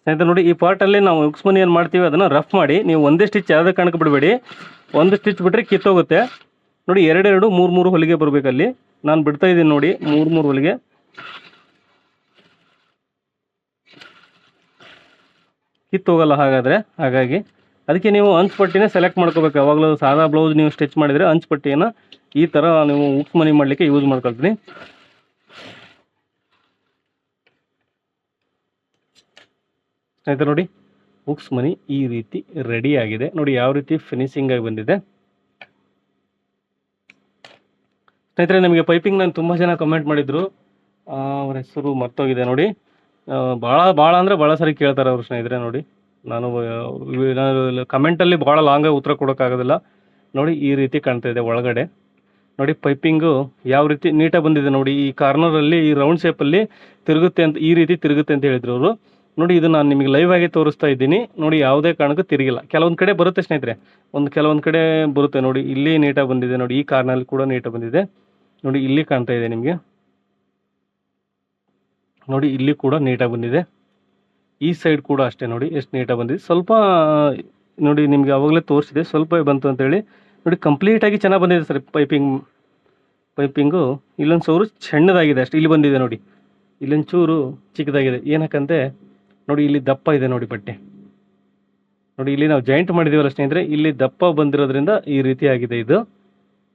ಸ್ನೇಹಿತರೆ ನೋಡಿ, ಈ ಪಾರ್ಟಲ್ಲಿ ನಾವು ಉಕ್ಸ್ ಮನಿ ಏನು ಮಾಡ್ತೀವಿ ಅದನ್ನು ರಫ್ ಮಾಡಿ, ನೀವು ಒಂದೇ ಸ್ಟಿಚ್ ಯಾವುದೇ ಕಾರಣಕ್ಕೆ ಬಿಡಬೇಡಿ. ಒಂದು ಸ್ಟಿಚ್ ಬಿಟ್ಟರೆ ಕಿತ್ತೋಗುತ್ತೆ. ನೋಡಿ, 2 3 ಹೊಲಿಗೆ ಬರಬೇಕಲ್ಲಿ. ನಾನು ಬಿಡ್ತಾ ಇದ್ದೀನಿ ನೋಡಿ, 3 ಹೊಲಿಗೆ. ಕಿತ್ತೋಗಲ್ಲ ಹಾಗಾಗಿ ಅದಕ್ಕೆ ನೀವು ಅಂಚು ಪಟ್ಟಿನೇ ಸೆಲೆಕ್ಟ್ ಮಾಡ್ಕೋಬೇಕು. ಯಾವಾಗಲೂ ಸಾದಾ ಬ್ಲೌಸ್ ನೀವು ಸ್ಟಿಚ್ ಮಾಡಿದರೆ ಅಂಚು ಪಟ್ಟಿಯನ್ನು ಈ ಥರ ನೀವು ಉಕ್ಸ್ ಮನಿ ಮಾಡಲಿಕ್ಕೆ ಯೂಸ್ ಮಾಡ್ಕೊಳ್ತೀನಿ. ಸ್ನೇಹಿತರೆ ನೋಡಿ, ಉಕ್ಸ್ ಮನಿ ಈ ರೀತಿ ರೆಡಿ ಆಗಿದೆ. ನೋಡಿ, ಯಾವ ರೀತಿ ಫಿನಿಶಿಂಗ್ ಆಗಿ ಬಂದಿದೆ ಸ್ನೇಹಿತರೆ. ನಿಮಗೆ ಪೈಪಿಂಗ್ ನಾನು ತುಂಬ ಜನ ಕಮೆಂಟ್ ಮಾಡಿದ್ರು, ಅವ್ರ ಹೆಸರು ಮರ್ತೋಗಿದೆ ನೋಡಿ. ಭಾಳ ಅಂದರೆ ಭಾಳ ಸರಿ ಕೇಳ್ತಾರೆ ಅವರು ಸ್ನೇಹಿತರೆ. ನೋಡಿ, ನಾನು ಕಮೆಂಟಲ್ಲಿ ಭಾಳ ಲಾಂಗಾಗಿ ಉತ್ತರ ಕೊಡೋಕ್ಕಾಗೋದಿಲ್ಲ. ನೋಡಿ, ಈ ರೀತಿ ಕಾಣ್ತಾ ಇದೆ ಒಳಗಡೆ. ನೋಡಿ, ಪೈಪಿಂಗು ಯಾವ ರೀತಿ ನೀಟಾಗಿ ಬಂದಿದೆ ನೋಡಿ. ಈ ಕಾರ್ನರಲ್ಲಿ ಈ ರೌಂಡ್ ಶೇಪಲ್ಲಿ ತಿರುಗುತ್ತೆ ಅಂತ, ಈ ರೀತಿ ತಿರುಗುತ್ತೆ ಅಂತ ಹೇಳಿದ್ರು ಅವರು. ನೋಡಿ ಇದು ನಾನು ನಿಮಗೆ ಲೈವ್ ಆಗಿ ತೋರಿಸ್ತಾ ಇದ್ದೀನಿ. ನೋಡಿ ಯಾವುದೇ ಕಾರಣಕ್ಕೂ ತಿರುಗಿಲ್ಲ. ಕೆಲವೊಂದು ಕಡೆ ಬರುತ್ತೆ ಸ್ನೇಹಿತರೆ, ಕೆಲವೊಂದು ಕಡೆ ಬರುತ್ತೆ. ನೋಡಿ ಇಲ್ಲಿ ನೀಟಾಗಿ ಬಂದಿದೆ, ನೋಡಿ ಈ ಕಾರ್ನಲ್ಲಿ ಕೂಡ ನೀಟಾಗಿ ಬಂದಿದೆ. ನೋಡಿ ಇಲ್ಲಿ ಕಾಣ್ತಾ ಇದೆ ನಿಮಗೆ, ನೋಡಿ ಇಲ್ಲಿ ಕೂಡ ನೀಟಾಗಿ ಬಂದಿದೆ. ಈ ಸೈಡ್ ಕೂಡ ಅಷ್ಟೇ, ನೋಡಿ ಎಷ್ಟು ನೀಟಾಗಿ ಬಂದಿದೆ. ಸ್ವಲ್ಪ ನೋಡಿ ನಿಮಗೆ ಆವಾಗಲೇ ತೋರಿಸಿದೆ, ಸ್ವಲ್ಪ ಬಂತು ಅಂತೇಳಿ. ನೋಡಿ ಕಂಪ್ಲೀಟಾಗಿ ಚೆನ್ನಾಗಿ ಬಂದಿದೆ ಸರ್ ಪೈಪಿಂಗು. ಇಲ್ಲೊಂದು ಚೂರು ಸಣ್ಣದಾಗಿದೆ ಅಷ್ಟೇ, ಇಲ್ಲಿ ಬಂದಿದೆ ನೋಡಿ, ಇಲ್ಲೊಂದು ಚೂರು ಚಿಕ್ಕದಾಗಿದೆ. ಏನಕ್ಕಂತೆ ನೋಡಿ ಇಲ್ಲಿ ದಪ್ಪ ಇದೆ ನೋಡಿ ಬಟ್ಟೆ. ನೋಡಿ ಇಲ್ಲಿ ನಾವು ಜಾಯಿಂಟ್ ಮಾಡಿದ್ದೀವಲ್ಲ ಸ್ನೇಹಿತರೆ, ಇಲ್ಲಿ ದಪ್ಪ ಬಂದಿರೋದ್ರಿಂದ ಈ ರೀತಿ ಆಗಿದೆ ಇದು.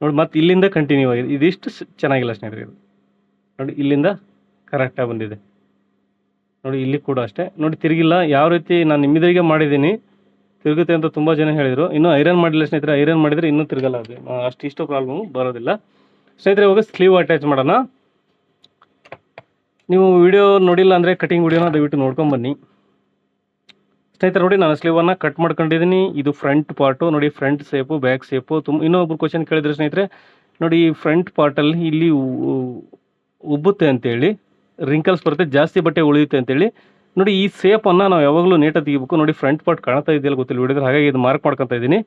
ನೋಡಿ ಮತ್ತೆ ಇಲ್ಲಿಂದ ಕಂಟಿನ್ಯೂ ಆಗಿದೆ. ಇದಿಷ್ಟು ಚೆನ್ನಾಗಿಲ್ಲ ಸ್ನೇಹಿತರೆ ಇದು. ನೋಡಿ ಇಲ್ಲಿಂದ ಕರೆಕ್ಟಾಗಿ ಬಂದಿದೆ. ನೋಡಿ ಇಲ್ಲಿ ಕೂಡ ಅಷ್ಟೇ, ನೋಡಿ ತಿರುಗಿಲ್ಲ. ಯಾವ ರೀತಿ ನಾನು ನಿಮ್ಮಿದರಿಗೆ ಮಾಡಿದ್ದೀನಿ ತಿರುಗುತ್ತೆ ಅಂತ ತುಂಬ ಜನ ಹೇಳಿದರು. ಇನ್ನೂ ಐರನ್ ಮಾಡಿಲ್ಲ ಸ್ನೇಹಿತರೆ, ಐರನ್ ಮಾಡಿದರೆ ಇನ್ನೂ ತಿರುಗಲ್ಲ, ಅದು ಅಷ್ಟಿಷ್ಟು ಪ್ರಾಬ್ಲಮ್ ಬರೋದಿಲ್ಲ ಸ್ನೇಹಿತರೆ. ಇವಾಗ ಸ್ಲೀವ್ ಅಟ್ಯಾಚ್ ಮಾಡೋಣ. ನೀವು ವಿಡಿಯೋ ನೋಡಿಲ್ಲ ಅಂದರೆ ಕಟಿಂಗ್ ವಿಡಿಯೋನ ದಯವಿಟ್ಟು ನೋಡ್ಕೊಂಬನ್ನಿ ಸ್ನೇಹಿತರೆ. ನೋಡಿ ನಾನು ಸ್ಲೀವನ್ನು ಕಟ್ ಮಾಡ್ಕೊಂಡಿದ್ದೀನಿ. ಇದು ಫ್ರಂಟ್ ಪಾರ್ಟು, ನೋಡಿ ಫ್ರಂಟ್ ಸೇಪು ಬ್ಯಾಕ್ ಸೇಪು. ಇನ್ನೊಬ್ರು ಕ್ವಶನ್ ಕೇಳಿದ್ರೆ ಸ್ನೇಹಿತರೆ, ನೋಡಿ ಈ ಫ್ರಂಟ್ ಪಾರ್ಟಲ್ಲಿ ಇಲ್ಲಿ ಉಬ್ಬುತ್ತೆ ಅಂತೇಳಿ, ರಿಂಕಲ್ಸ್ ಬರುತ್ತೆ, ಜಾಸ್ತಿ ಬಟ್ಟೆ ಉಳಿಯುತ್ತೆ ಅಂತೇಳಿ. ನೋಡಿ ಈ ಸೇಪನ್ನು ನಾವು ಯಾವಾಗಲೂ ನೀಟಾಗಿ ತೆಗಿಬೇಕು. ನೋಡಿ ಫ್ರಂಟ್ ಪಾರ್ಟ್ ಕಾಣ್ತಾ ಇದೆಯಲ್ಲ ಗೊತ್ತಿಲ್ಲ ವಿಡಿಯೋದಲ್ಲಿ, ಹಾಗಾಗಿ ಇದು ಮಾರ್ಕ್ ಮಾಡ್ಕೊತಾ ಇದ್ದೀನಿ.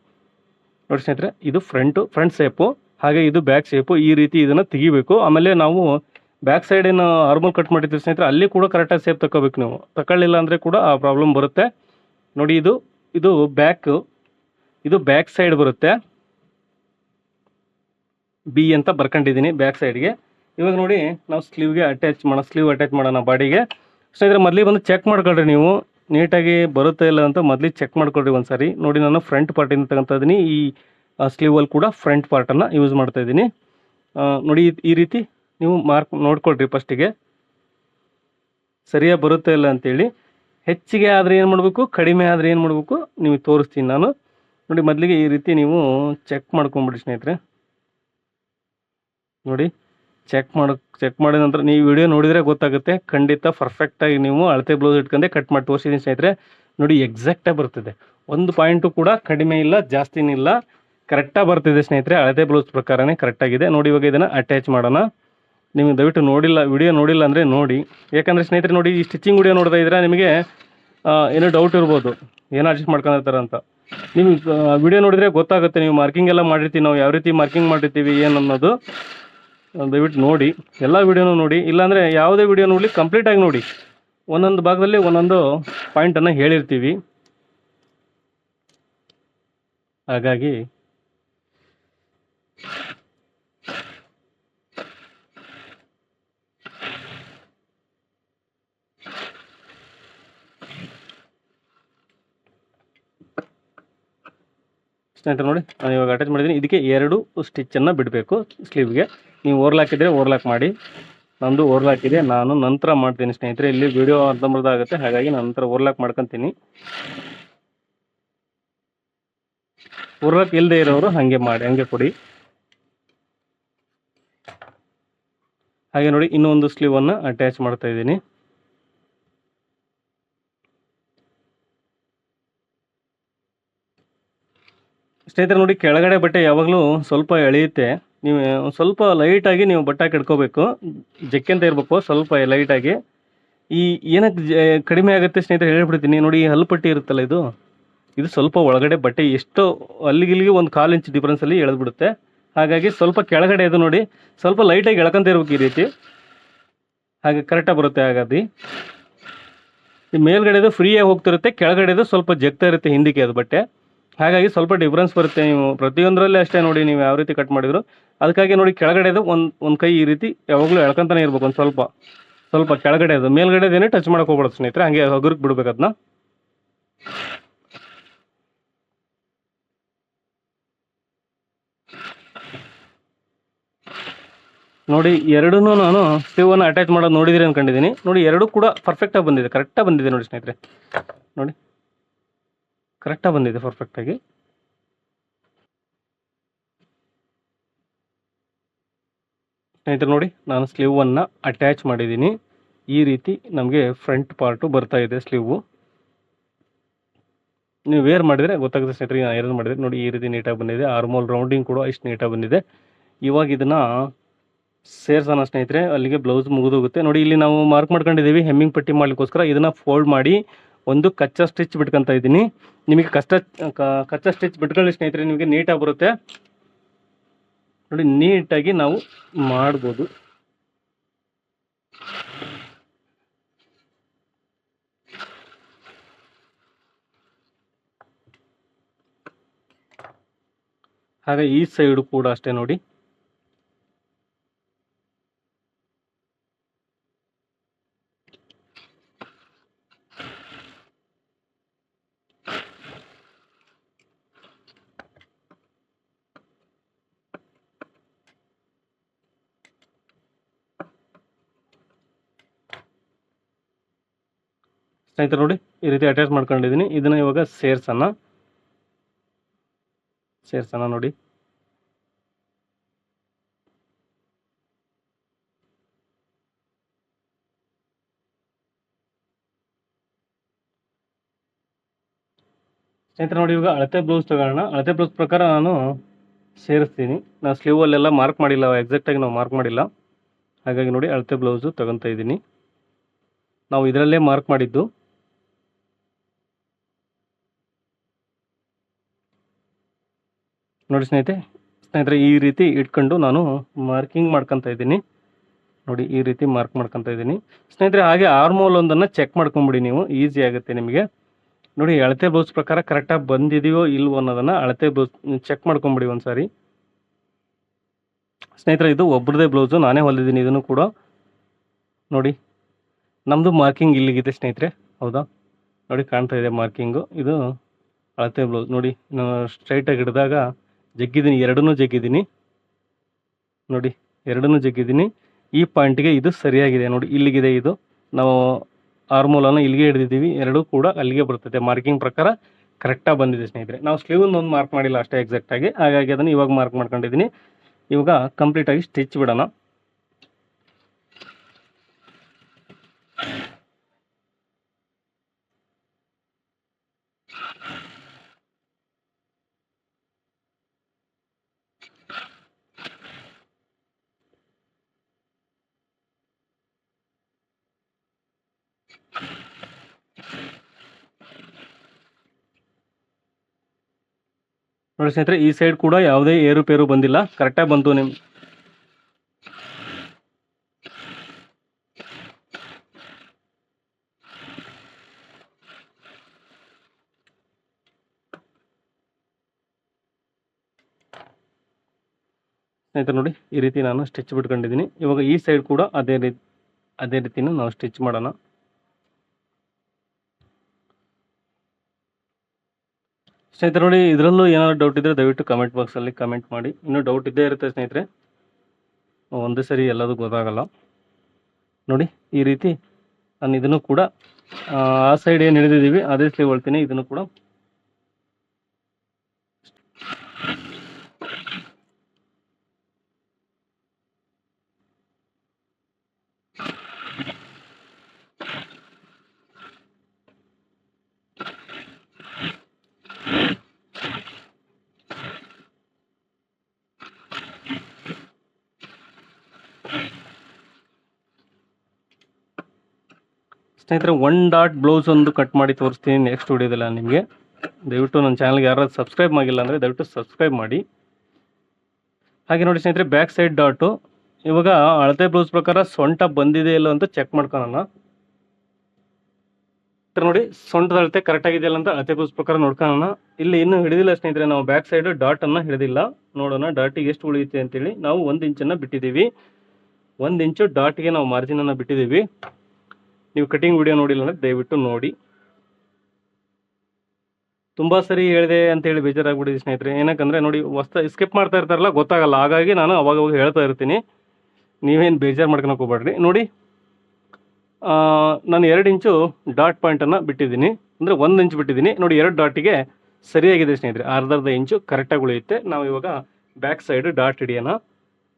ನೋಡಿ ಸ್ನೇಹಿತರೆ, ಇದು ಫ್ರಂಟ್ ಸೇಪು, ಹಾಗೆ ಇದು ಬ್ಯಾಕ್ ಸೇಪು. ಈ ರೀತಿ ಇದನ್ನು ತೆಗಿಬೇಕು. ಆಮೇಲೆ ನಾವು ಬ್ಯಾಕ್ ಸೈಡ್ ಏನು ಆರ್ಮಲ್ ಕಟ್ ಮಾಡಿರ್ತೀವಿ ಸ್ನೇಹಿತರೆ, ಅಲ್ಲಿ ಕೂಡ ಕರೆಕ್ಟಾಗಿ ಸೇಪ್ ತಗೋಬೇಕು. ನೀವು ತಗೊಳ್ಳಿಲ್ಲ ಅಂದರೆ ಕೂಡ ಆ ಪ್ರಾಬ್ಲಮ್ ಬರುತ್ತೆ. ನೋಡಿ ಇದು ಬ್ಯಾಕ್ ಸೈಡ್ ಬರುತ್ತೆ, ಬಿ ಅಂತ ಬರ್ಕೊಂಡಿದ್ದೀನಿ ಬ್ಯಾಕ್ ಸೈಡ್ಗೆ. ಇವಾಗ ನೋಡಿ ನಾವು ಸ್ಲೀವ್ ಅಟ್ಯಾಚ್ ಮಾಡೋಣ ಬಾಡಿಗೆ ಸ್ನೇಹಿತರೆ. ಮೊದಲಿಗೆ ಬಂದು ಚೆಕ್ ಮಾಡ್ಕೊಳ್ರಿ, ನೀವು ನೀಟಾಗಿ ಬರುತ್ತೆ ಇಲ್ಲ ಅಂತ ಮೊದಲಿಗೆ ಚೆಕ್ ಮಾಡ್ಕೊಳ್ರಿ ಒಂದ್ಸರಿ. ನೋಡಿ ನಾನು ಫ್ರಂಟ್ ಪಾರ್ಟಿಂದ ತಗೊತಾ ಇದ್ದೀನಿ. ಈ ಸ್ಲೀವಲ್ಲಿ ಕೂಡ ಫ್ರಂಟ್ ಪಾರ್ಟನ್ನು ಯೂಸ್ ಮಾಡ್ತಾ ಇದ್ದೀನಿ. ನೋಡಿ ಈ ರೀತಿ ನೀವು ಮಾರ್ಕ್ ನೋಡ್ಕೊಳ್ರಿ ಫಸ್ಟಿಗೆ, ಸರಿಯಾಗಿ ಬರುತ್ತೆ ಇಲ್ಲ ಅಂತೇಳಿ. ಹೆಚ್ಚಿಗೆ ಆದರೆ ಏನು ಮಾಡಬೇಕು, ಕಡಿಮೆ ಆದರೆ ಏನು ಮಾಡಬೇಕು ನಿಮಗೆ ತೋರಿಸ್ತೀನಿ ನಾನು. ನೋಡಿ ಮೊದಲಿಗೆ ಈ ರೀತಿ ನೀವು ಚೆಕ್ ಮಾಡ್ಕೊಂಬಿಡಿ ಸ್ನೇಹಿತರೆ. ನೋಡಿ ಚೆಕ್ ಮಾಡಿದ ನಂತರ ನೀವು ವಿಡಿಯೋ ನೋಡಿದರೆ ಗೊತ್ತಾಗುತ್ತೆ. ಖಂಡಿತ ಪರ್ಫೆಕ್ಟಾಗಿ ನೀವು ಅಳತೆ ಬ್ಲೌಸ್ ಇಟ್ಕೊಂಡೆ ಕಟ್ ಮಾಡಿ ತೋರಿಸಿದ್ದೀನಿ ಸ್ನೇಹಿತರೆ. ನೋಡಿ ಎಕ್ಸಾಕ್ಟಾಗಿ ಬರ್ತಿದೆ, ಒಂದು ಪಾಯಿಂಟು ಕೂಡ ಕಡಿಮೆ ಇಲ್ಲ ಜಾಸ್ತಿನೂ ಇಲ್ಲ, ಕರೆಕ್ಟಾಗಿ ಬರ್ತಿದೆ ಸ್ನೇಹಿತರೆ. ಅಳತೆ ಬ್ಲೌಸ್ ಪ್ರಕಾರನೇ ಕರೆಕ್ಟಾಗಿದೆ. ನೋಡಿ ಇವಾಗ ಇದನ್ನು ಅಟ್ಯಾಚ್ ಮಾಡೋಣ. ನೀವು ದಯವಿಟ್ಟು ವಿಡಿಯೋ ನೋಡಿಲ್ಲ ಅಂದರೆ ನೋಡಿ, ಯಾಕಂದರೆ ಸ್ನೇಹಿತರೆ ನೋಡಿ ಈ ಸ್ಟಿಚಿಂಗ್ ವಿಡಿಯೋ ನೋಡ್ತಾ ಇದ್ರೆ ನಿಮಗೆ ಏನೋ ಡೌಟ್ ಇರ್ಬೋದು, ಏನೋ ಅಡ್ಜಸ್ಟ್ ಮಾಡ್ಕೊಂಡಿರ್ತಾರೆ ಅಂತ. ನೀವು ವಿಡಿಯೋ ನೋಡಿದರೆ ಗೊತ್ತಾಗುತ್ತೆ. ನೀವು ಮಾರ್ಕಿಂಗ್ ಎಲ್ಲ ಮಾಡಿರ್ತೀವಿ, ನಾವು ಯಾವ ರೀತಿ ಮಾರ್ಕಿಂಗ್ ಮಾಡಿರ್ತೀವಿ ಏನು ಅನ್ನೋದು ದಯವಿಟ್ಟು ನೋಡಿ, ಎಲ್ಲ ವಿಡಿಯೋನೂ ನೋಡಿ. ಇಲ್ಲಾಂದರೆ ಯಾವುದೇ ವಿಡಿಯೋ ನೋಡಲಿ ಕಂಪ್ಲೀಟಾಗಿ ನೋಡಿ, ಒಂದೊಂದು ಭಾಗದಲ್ಲಿ ಒಂದೊಂದು ಪಾಯಿಂಟನ್ನು ಹೇಳಿರ್ತೀವಿ. ಹಾಗಾಗಿ ಸ್ನೇಹಿತರೆ ನೋಡಿ ನಾನು ಇವಾಗ ಅಟ್ಯಾಚ್ ಮಾಡಿದ್ದೀನಿ. ಇದಕ್ಕೆ 2 ಸ್ಟಿಚ್ಚನ್ನು ಬಿಡಬೇಕು ಸ್ಲೀವ್ಗೆ. ನೀವು ಓರ್ಲಾಕ್ ಇದ್ದರೆ ಓರ್ಲಾಕ್ ಮಾಡಿ, ನಂದು ಓರ್ಲಾಕ್ ಇದೆ, ನಾನು ನಂತರ ಮಾಡ್ತೀನಿ ಸ್ನೇಹಿತರೆ. ಇಲ್ಲಿ ವಿಡಿಯೋ ಅರ್ಧಂಬರ್ಧ ಆಗುತ್ತೆ, ಹಾಗಾಗಿ ನಾನು ನಂತರ ಓರ್ಲಾಕ್ ಮಾಡ್ಕೊತೀನಿ. ಓರ್ಲಾಕ್ ಇಲ್ಲದೆ ಇರೋರು ಹಂಗೆ ಕೊಡಿ. ಹಾಗೆ ನೋಡಿ ಇನ್ನೊಂದು ಸ್ಲೀವನ್ನು ಅಟ್ಯಾಚ್ ಮಾಡ್ತಾ ಇದ್ದೀನಿ. ಸ್ನೇಹಿತರೆ ನೋಡಿ ಕೆಳಗಡೆ ಬಟ್ಟೆ ಯಾವಾಗಲೂ ಸ್ವಲ್ಪ ಎಳೆಯುತ್ತೆ. ನೀವು ಸ್ವಲ್ಪ ಲೈಟಾಗಿ ನೀವು ಬಟ್ಟೆ ಇಟ್ಕೋಬೇಕು, ಜಕ್ಕೆಂತ ಇರಬೇಕು ಸ್ವಲ್ಪ ಲೈಟಾಗಿ. ಏನಕ್ಕೆ ಕಡಿಮೆ ಆಗುತ್ತೆ ಸ್ನೇಹಿತರೆ ಹೇಳ್ಬಿಡ್ತೀನಿ. ನೋಡಿ ಈ ಹಲ್ಪಟ್ಟಿ ಇರುತ್ತಲ್ಲ, ಇದು ಸ್ವಲ್ಪ ಒಳಗಡೆ ಬಟ್ಟೆ ಎಷ್ಟೋ ಅಲ್ಲಿಗಿಲ್ಲಿಗೆ 1/4 ಇಂಚ್ ಡಿಫ್ರೆನ್ಸಲ್ಲಿ ಎಳೆದ್ಬಿಡುತ್ತೆ. ಹಾಗಾಗಿ ಸ್ವಲ್ಪ ಕೆಳಗಡೆ ಇದು ನೋಡಿ ಸ್ವಲ್ಪ ಲೈಟಾಗಿ ಎಳ್ಕೊಂತ ಇರ್ಬೇಕು ಈ ರೀತಿ, ಹಾಗೆ ಕರೆಕ್ಟಾಗಿ ಬರುತ್ತೆ. ಹಾಗಾಗಿ ಈ ಮೇಲ್ಗಡೆದು ಫ್ರೀಯಾಗಿ ಹೋಗ್ತಿರುತ್ತೆ, ಕೆಳಗಡೆದು ಸ್ವಲ್ಪ ಜಗ್ತಾ ಇರುತ್ತೆ ಹಿಂದಕ್ಕೆ ಅದು ಬಟ್ಟೆ. ಹಾಗಾಗಿ ಸ್ವಲ್ಪ ಡಿಫ್ರೆನ್ಸ್ ಬರುತ್ತೆ. ನೀವು ಪ್ರತಿಯೊಂದರಲ್ಲೇ ಅಷ್ಟೇ ನೋಡಿ, ನೀವು ಯಾವ ರೀತಿ ಕಟ್ ಮಾಡಿದ್ರು. ಅದಕ್ಕಾಗಿ ನೋಡಿ ಕೆಳಗಡೆದು ಒಂದು ಕೈ ಈ ರೀತಿ ಯಾವಾಗಲೂ ಎಳ್ಕೊಂತಾನೆ ಇರ್ಬೇಕು. ಒಂದು ಸ್ವಲ್ಪ ಕೆಳಗಡೆದು, ಮೇಲ್ಗಡೆದೇನೆ ಟಚ್ ಮಾಡಕ್ಕೆ ಹೋಗ್ಬಿಡುತ್ತೆ ಸ್ನೇಹಿತರೆ, ಹಂಗೆ ಹಗುರಕ್ಕೆ ಬಿಡ್ಬೇಕು ಅದನ್ನ. ನೋಡಿ ಎರಡೂ ನಾನು ಸ್ಲೀವನ್ನು ಅಟ್ಯಾಚ್ ಮಾಡೋದು ನೋಡಿದಿರಿ ಅಂದ್ಕೊಂಡಿದ್ದೀನಿ. ನೋಡಿ ಎರಡೂ ಕೂಡ ಪರ್ಫೆಕ್ಟಾಗಿ ಬಂದಿದೆ, ಕರೆಕ್ಟಾಗಿ ಬಂದಿದೆ ನೋಡಿ ಸ್ನೇಹಿತರೆ. ನೋಡಿ ಕರೆಕ್ಟಾಗಿ ಬಂದಿದೆ ಪರ್ಫೆಕ್ಟಾಗಿ. ಸ್ನೇಹಿತರೆ ನೋಡಿ ನಾನು ಸ್ಲೀವನ್ನು ಅಟ್ಯಾಚ್ ಮಾಡಿದ್ದೀನಿ. ಈ ರೀತಿ ನಮಗೆ ಫ್ರಂಟ್ ಪಾರ್ಟು ಬರ್ತಾ ಇದೆ ಸ್ಲೀವು. ನೀವು ವೇರ್ ಮಾಡಿದರೆ ಗೊತ್ತಾಗುತ್ತೆ ಸ್ನೇಹಿತರೆ. ನಾನು ಐರನ್ ಮಾಡಿದರೆ ನೋಡಿ ಈ ರೀತಿ ನೀಟಾಗಿ ಬಂದಿದೆ. ಆರ್ಮೋಲ್ ರೌಂಡಿಂಗ್ ಕೂಡ ಇಷ್ಟು ನೀಟಾಗಿ ಬಂದಿದೆ. ಇವಾಗ ಇದನ್ನು ಸೇರ್ಸೋಣ ಸ್ನೇಹಿತರೆ. ಅಲ್ಲಿಗೆ ಬ್ಲೌಸ್ ಮುಗಿದೋಗುತ್ತೆ. ನೋಡಿ ಇಲ್ಲಿ ನಾವು ಮಾರ್ಕ್ ಮಾಡ್ಕೊಂಡಿದ್ದೀವಿ ಹೆಮ್ಮಿಂಗ್ ಪಟ್ಟಿ ಮಾಡಲಿಕ್ಕೋಸ್ಕರ. ಇದನ್ನು ಫೋಲ್ಡ್ ಮಾಡಿ ಒಂದು ಕಚ್ಚಾ ಸ್ಟಿಚ್ ಬಿಟ್ಕೊತಾ ಇದ್ದೀನಿ. ನಿಮಗೆ ಕಚ್ಚಾ ಸ್ಟಿಚ್ ಬಿಟ್ಕೊಳ್ಳಿ ಸ್ನೇಹಿತರೆ, ನಿಮಗೆ ನೀಟಾಗಿ ಬರುತ್ತೆ. ನೋಡಿ ನೀಟಾಗಿ ನಾವು ಮಾಡ್ಬೋದು. ಹಾಗೆ ಈ ಸೈಡು ಕೂಡ ಅಷ್ಟೇ ನೋಡಿ. ಸ್ನೇಹಿತರೆ ನೋಡಿ ಈ ರೀತಿ ಅಟ್ಯಾಚ್ ಮಾಡ್ಕೊಂಡಿದ್ದೀನಿ. ಇದನ್ನ ಇವಾಗ ಸೇರ್ಸೋಣ ನೋಡಿ. ಸ್ನೇಹಿತರೆ ನೋಡಿ ಇವಾಗ ಅಳತೆ ಬ್ಲೌಸ್ ತಗೊಳ್ಳೋಣ. ಅಳತೆ ಬ್ಲೌಸ್ ಪ್ರಕಾರ ನಾನು ಸೇರಿಸ್ತೀನಿ. ನಾನು ಸ್ಲೀವಲ್ಲೆಲ್ಲ ಮಾರ್ಕ್ ಮಾಡಿಲ್ಲ, ಎಕ್ಸಾಕ್ಟಾಗಿ ನಾವು ಮಾರ್ಕ್ ಮಾಡಿಲ್ಲ. ಹಾಗಾಗಿ ನೋಡಿ ಅಳತೆ ಬ್ಲೌಸು ತಗೊತಾ ಇದ್ದೀನಿ. ನಾವು ಇದರಲ್ಲೇ ಮಾರ್ಕ್ ಮಾಡಿದ್ದು. ನೋಡಿ ಸ್ನೇಹಿತರೆ ಈ ರೀತಿ ಇಟ್ಕೊಂಡು ನಾನು ಮಾರ್ಕಿಂಗ್ ಮಾಡ್ಕೊತಾ ಇದ್ದೀನಿ. ನೋಡಿ ಈ ರೀತಿ ಮಾರ್ಕ್ ಮಾಡ್ಕೊತಾ ಇದ್ದೀನಿ ಸ್ನೇಹಿತರೆ. ಹಾಗೆ ಆರ್ಮೋಲ್ ಒಂದನ್ನು ಚೆಕ್ ಮಾಡ್ಕೊಂಬಿಡಿ, ನೀವು ಈಸಿ ಆಗುತ್ತೆ ನಿಮಗೆ. ನೋಡಿ ಅಳತೆ ಬ್ಲೌಸ್ ಪ್ರಕಾರ ಕರೆಕ್ಟಾಗಿ ಬಂದಿದೆಯೋ ಇಲ್ವೋ ಅನ್ನೋದನ್ನು ಅಳತೆ ಬ್ಲೌಸ್ ಚೆಕ್ ಮಾಡ್ಕೊಂಬಿಡಿ ಒಂದ್ಸಾರಿ. ಸ್ನೇಹಿತರೆ ಇದು ಒಬ್ಬರದೇ ಬ್ಲೌಸು, ನಾನೇ ಹೊಲಿದ್ದೀನಿ ಇದನ್ನು ಕೂಡ. ನೋಡಿ ನಮ್ಮದು ಮಾರ್ಕಿಂಗ್ ಇಲ್ಲಿಗಿದೆ ಸ್ನೇಹಿತರೆ, ಹೌದಾ? ನೋಡಿ ಕಾಣ್ತಾ ಇದೆ ಮಾರ್ಕಿಂಗು. ಇದು ಅಳತೆ ಬ್ಲೌಸ್. ನೋಡಿ ನಾನು ಸ್ಟ್ರೈಟಾಗಿ ಹಿಡಿದಾಗ ಜಗ್ಗಿದ್ದೀನಿ, ಎರಡನ್ನೂ ಜಗ್ಗಿದ್ದೀನಿ. ನೋಡಿ ಎರಡನ್ನೂ ಜಗ್ಗಿದ್ದೀನಿ. ಈ ಪಾಯಿಂಟ್ಗೆ ಇದು ಸರಿಯಾಗಿದೆ. ನೋಡಿ ಇಲ್ಲಿಗಿದೆ, ಇದು ನಾವು ಆರ್ಮೋಲನ್ನು ಇಲ್ಲಿಗೆ ಹಿಡಿದಿದ್ದೀವಿ, ಎರಡೂ ಕೂಡ ಅಲ್ಲಿಗೆ ಬರ್ತದೆ. ಮಾರ್ಕಿಂಗ್ ಪ್ರಕಾರ ಕರೆಕ್ಟಾಗಿ ಬಂದಿದೆ ಸ್ನೇಹಿತರೆ. ನಾವು ಸ್ಲೀವನ್ನ ಒಂದು ಮಾರ್ಕ್ ಮಾಡಿಲ್ಲ ಅಷ್ಟೇ ಎಕ್ಸಾಕ್ಟಾಗಿ, ಹಾಗಾಗಿ ಅದನ್ನು ಇವಾಗ ಮಾರ್ಕ್ ಮಾಡ್ಕೊಂಡಿದ್ದೀನಿ. ಇವಾಗ ಕಂಪ್ಲೀಟಾಗಿ ಸ್ಟಿಚ್ ಬಿಡೋಣ. ನೋಡಿ ಸ್ನೇಹಿತರೆ ಈ ಸೈಡ್ ಕೂಡ ಯಾವುದೇ ಏರುಪೇರು ಬಂದಿಲ್ಲ, ಕರೆಕ್ಟಾಗಿ ಬಂತು. ಸ್ನೇಹಿತರೆ ನೋಡಿ ಈ ರೀತಿ ನಾನು ಸ್ಟಿಚ್ ಬಿಟ್ಕೊಂಡಿದ್ದೀನಿ. ಇವಾಗ ಈ ಸೈಡ್ ಕೂಡ ಅದೇ ರೀತಿನೂ ನಾವು ಸ್ಟಿಚ್ ಮಾಡೋಣ. ಸ್ನೇಹಿತರೆ ನೋಡಿ ಇದರಲ್ಲೂ ಏನಾದ್ರು ಡೌಟ್ ಇದ್ದರೆ ದಯವಿಟ್ಟು ಕಮೆಂಟ್ ಬಾಕ್ಸಲ್ಲಿ ಕಮೆಂಟ್ ಮಾಡಿ. ಇನ್ನೂ ಡೌಟ್ ಇದ್ದೇ ಇರುತ್ತೆ ಸ್ನೇಹಿತರೆ, ಒಂದೇ ಸರಿ ಎಲ್ಲದೂ ಗೊತ್ತಾಗಲ್ಲ. ನೋಡಿ ಈ ರೀತಿ ನಾನು ಇದನ್ನು ಕೂಡ ಆ ಸೈಡ್ ಏನು ಹಿಡಿದಿದ್ದೀವಿ ಅದೇ ಸ್ಲೀವ್ ಹೊಲ್ತೀನಿ. ಇದನ್ನು ಕೂಡ ಸ್ನೇಹಿತರೆ 1 ಡಾಟ್ ಬ್ಲೌಸ್ ಒಂದು ಕಟ್ ಮಾಡಿ ತೋರಿಸ್ತೀನಿ ನೆಕ್ಸ್ಟ್ ವಿಡಿಯೋದಲ್ಲ ನಿಮಗೆ. ದಯವಿಟ್ಟು ನನ್ನ ಚಾನಲ್ಗೆ ಯಾರಾದ್ರು ಸಬ್ಸ್ಕ್ರೈಬ್ ಆಗಿಲ್ಲ ಅಂದರೆ ದಯವಿಟ್ಟು ಸಬ್ಸ್ಕ್ರೈಬ್ ಮಾಡಿ. ಹಾಗೆ ನೋಡಿ ಸ್ನೇಹಿತರೆ ಬ್ಯಾಕ್ ಸೈಡ್ ಡಾಟು ಇವಾಗ ಅಳತೆ ಬ್ಲೌಸ್ ಪ್ರಕಾರ ಸೊಂಟ ಬಂದಿದೆ ಇಲ್ಲ ಅಂತ ಚೆಕ್ ಮಾಡ್ಕೊಳ್ಳೋಣ. ನೋಡಿ ಸೊಂಟದ ಅಳತೆ ಕರೆಕ್ಟ್ ಆಗಿದೆಯಲ್ಲ ಅಂತ ಅಳತೆ ಬ್ಲೌಸ್ ಪ್ರಕಾರ ನೋಡ್ಕೊಳ್ಳೋಣ. ಇಲ್ಲಿ ಇನ್ನೂ ಹಿಡಿದಿಲ್ಲ ಸ್ನೇಹಿತರೆ, ನಾವು ಬ್ಯಾಕ್ ಸೈಡ್ ಡಾಟನ್ನು ಹಿಡಿದಿಲ್ಲ. ನೋಡೋಣ ಡಾಟಿಗೆ ಎಷ್ಟು ಉಳಿಯುತ್ತೆ ಅಂತೇಳಿ. ನಾವು 1 ಇಂಚನ್ನು ಬಿಟ್ಟಿದ್ದೀವಿ, 1 ಇಂಚು ಡಾಟ್ಗೆ ನಾವು ಮಾರ್ಜಿನನ್ನು ಬಿಟ್ಟಿದ್ದೀವಿ. ನೀವು ಕಟಿಂಗ್ ವಿಡಿಯೋ ನೋಡಿಲ್ಲ ಅಂದರೆ ದಯವಿಟ್ಟು ನೋಡಿ. ತುಂಬ ಸರಿ ಹೇಳಿದೆ ಅಂತೇಳಿ ಬೇಜಾರಾಗ್ಬಿಟ್ಟಿದೆ ಸ್ನೇಹಿತರೆ. ಏನಕ್ಕಂದರೆ ನೋಡಿ ಸ್ಕಿಪ್ ಮಾಡ್ತಾ ಇರ್ತಾರಲ್ಲ ಗೊತ್ತಾಗಲ್ಲ, ಹಾಗಾಗಿ ನಾನು ಅವಾಗ ಹೇಳ್ತಾ ಇರ್ತೀನಿ. ನೀವೇನು ಬೇಜಾರು ಮಾಡ್ಕೊಳಕ್ಕೆ ಹೋಗ್ಬೇಡ್ರಿ. ನೋಡಿ ನಾನು 2 ಇಂಚು ಡಾಟ್ ಪಾಯಿಂಟನ್ನು ಬಿಟ್ಟಿದ್ದೀನಿ, ಅಂದರೆ 1 ಇಂಚ್ ಬಿಟ್ಟಿದ್ದೀನಿ. ನೋಡಿ 2 ಡಾಟಿಗೆ ಸರಿಯಾಗಿದೆ ಸ್ನೇಹಿತರೆ, ಅರ್ಧ ಇಂಚು ಕರೆಕ್ಟಾಗಿ ಉಳಿಯುತ್ತೆ. ನಾವು ಇವಾಗ ಬ್ಯಾಕ್ ಸೈಡ್ ಡಾಟ್ ಹಿಡಿಯೋಣ.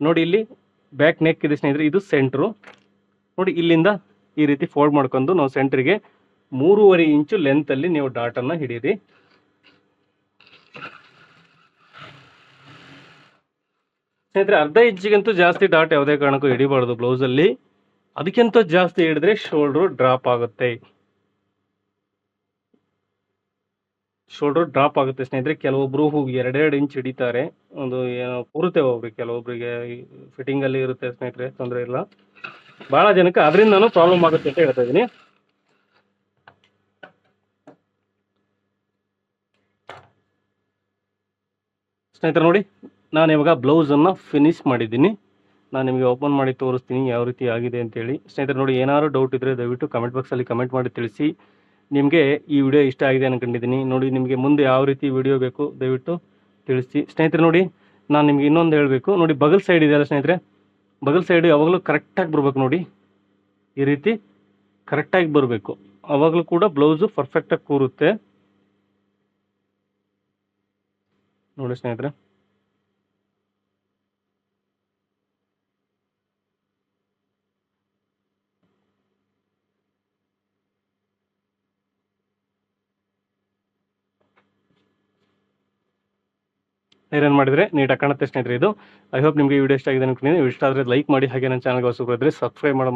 ನೋಡಿ ಇಲ್ಲಿ ಬ್ಯಾಕ್ ನೆಕ್ ಇದೆ ಸ್ನೇಹಿತರೆ, ಇದು ಸೆಂಟ್ರು. ನೋಡಿ ಇಲ್ಲಿಂದ ಈ ರೀತಿ ಫೋಲ್ಡ್ ಮಾಡ್ಕೊಂಡು ನಾವು ಸೆಂಟ್ರಿಗೆ 3.5 ಇಂಚು ಲೆಂತಲ್ಲಿ ನೀವು ಡಾಟನ್ನು ಹಿಡೀರಿ. ಸ್ನೇಹಿತರೆ ಅರ್ಧ ಇಂಚಿಗಂತೂ ಜಾಸ್ತಿ ಡಾಟ್ ಯಾವುದೇ ಕಾರಣಕ್ಕೂ ಹಿಡಿಬಾರ್ದು ಬ್ಲೌಸಲ್ಲಿ. ಅದಕ್ಕಿಂತ ಜಾಸ್ತಿ ಹಿಡಿದ್ರೆ ಶೋಲ್ಡ್ರು ಡ್ರಾಪ್ ಆಗುತ್ತೆ. ಸ್ನೇಹಿತರೆ. ಕೆಲವೊಬ್ರು 2 ಇಂಚ್ ಹಿಡಿತಾರೆ. ಒಂದು ಏನೋ ಕೂರುತ್ತೆ ಒಬ್ರಿಗೆ, ಕೆಲವೊಬ್ರಿಗೆ ಫಿಟ್ಟಿಂಗ್ ಅಲ್ಲಿ ಇರುತ್ತೆ ಸ್ನೇಹಿತರೆ, ತೊಂದರೆ ಇಲ್ಲ. ಬಹಳ ಜನಕ್ಕೆ ಅದರಿಂದನೂ ಪ್ರಾಬ್ಲಮ್ ಆಗುತ್ತೆ ಅಂತ ಹೇಳ್ತಾ ಇದೀನಿ. ಸ್ನೇಹಿತರೆ ನೋಡಿ, ನಾನು ಇವಾಗ ಬ್ಲೌಸನ್ನು ಫಿನಿಶ್ ಮಾಡಿದ್ದೀನಿ. ನಾನು ನಿಮಗೆ ಓಪನ್ ಮಾಡಿ ತೋರಿಸ್ತೀನಿ ಯಾವ ರೀತಿ ಆಗಿದೆ ಅಂತೇಳಿ. ಸ್ನೇಹಿತರೆ ನೋಡಿ, ಏನಾದ್ರು ಡೌಟ್ ಇದ್ದರೆ ದಯವಿಟ್ಟು ಕಮೆಂಟ್ ಬಾಕ್ಸಲ್ಲಿ ಕಮೆಂಟ್ ಮಾಡಿ ತಿಳಿಸಿ. ನಿಮಗೆ ಈ ವಿಡಿಯೋ ಇಷ್ಟ ಆಗಿದೆ ಅನ್ಕೊಂಡಿದ್ದೀನಿ. ನೋಡಿ, ನಿಮಗೆ ಮುಂದೆ ಯಾವ ರೀತಿ ವಿಡಿಯೋ ಬೇಕು ದಯವಿಟ್ಟು ತಿಳಿಸಿ. ಸ್ನೇಹಿತರೆ ನೋಡಿ, ನಾನು ನಿಮಗೆ ಇನ್ನೊಂದು ಹೇಳಬೇಕು. ನೋಡಿ, ಬಗಲ್ ಸೈಡ್ ಇದೆಯಲ್ಲ ಸ್ನೇಹಿತರೆ, ಬಗಲ್ ಸೈಡ್ ಯಾವಾಗಲೂ ಕರೆಕ್ಟಾಗಿ ಬರಬೇಕು. ನೋಡಿ, ಈ ರೀತಿ ಕರೆಕ್ಟಾಗಿ ಬರಬೇಕು. ಆವಾಗಲೂ ಕೂಡ ಬ್ಲೌಸು ಪರ್ಫೆಕ್ಟಾಗಿ ಕೂರುತ್ತೆ. ನೋಡಿ ಸ್ನೇಹಿತರೆ, ಐರನ್ ಮಾಡಿದರೆ ನೀಟಾಗಿ ಕಾಣುತ್ತೆ ಸ್ನೇಹಿತರೆ ಇದು. ಐ ಹೋಪ್ ನಿಮಗೆ ಈ ವಿಡಿಯೋ ಇಷ್ಟ ಆಗಿದೆ ಅನ್ಕೊಂಡಿದ್ದೀನಿ. ಇಷ್ಟ ಆದರೆ ಲೈಕ್ ಮಾಡಿ, ಹಾಗೆ ನನ್ನ ಚಾನಲ್ಗೆ ಹೊಸಬರಾದರೆ ಸಬ್ಸ್ಕ್ರೈಬ್ ಮಾಡೋ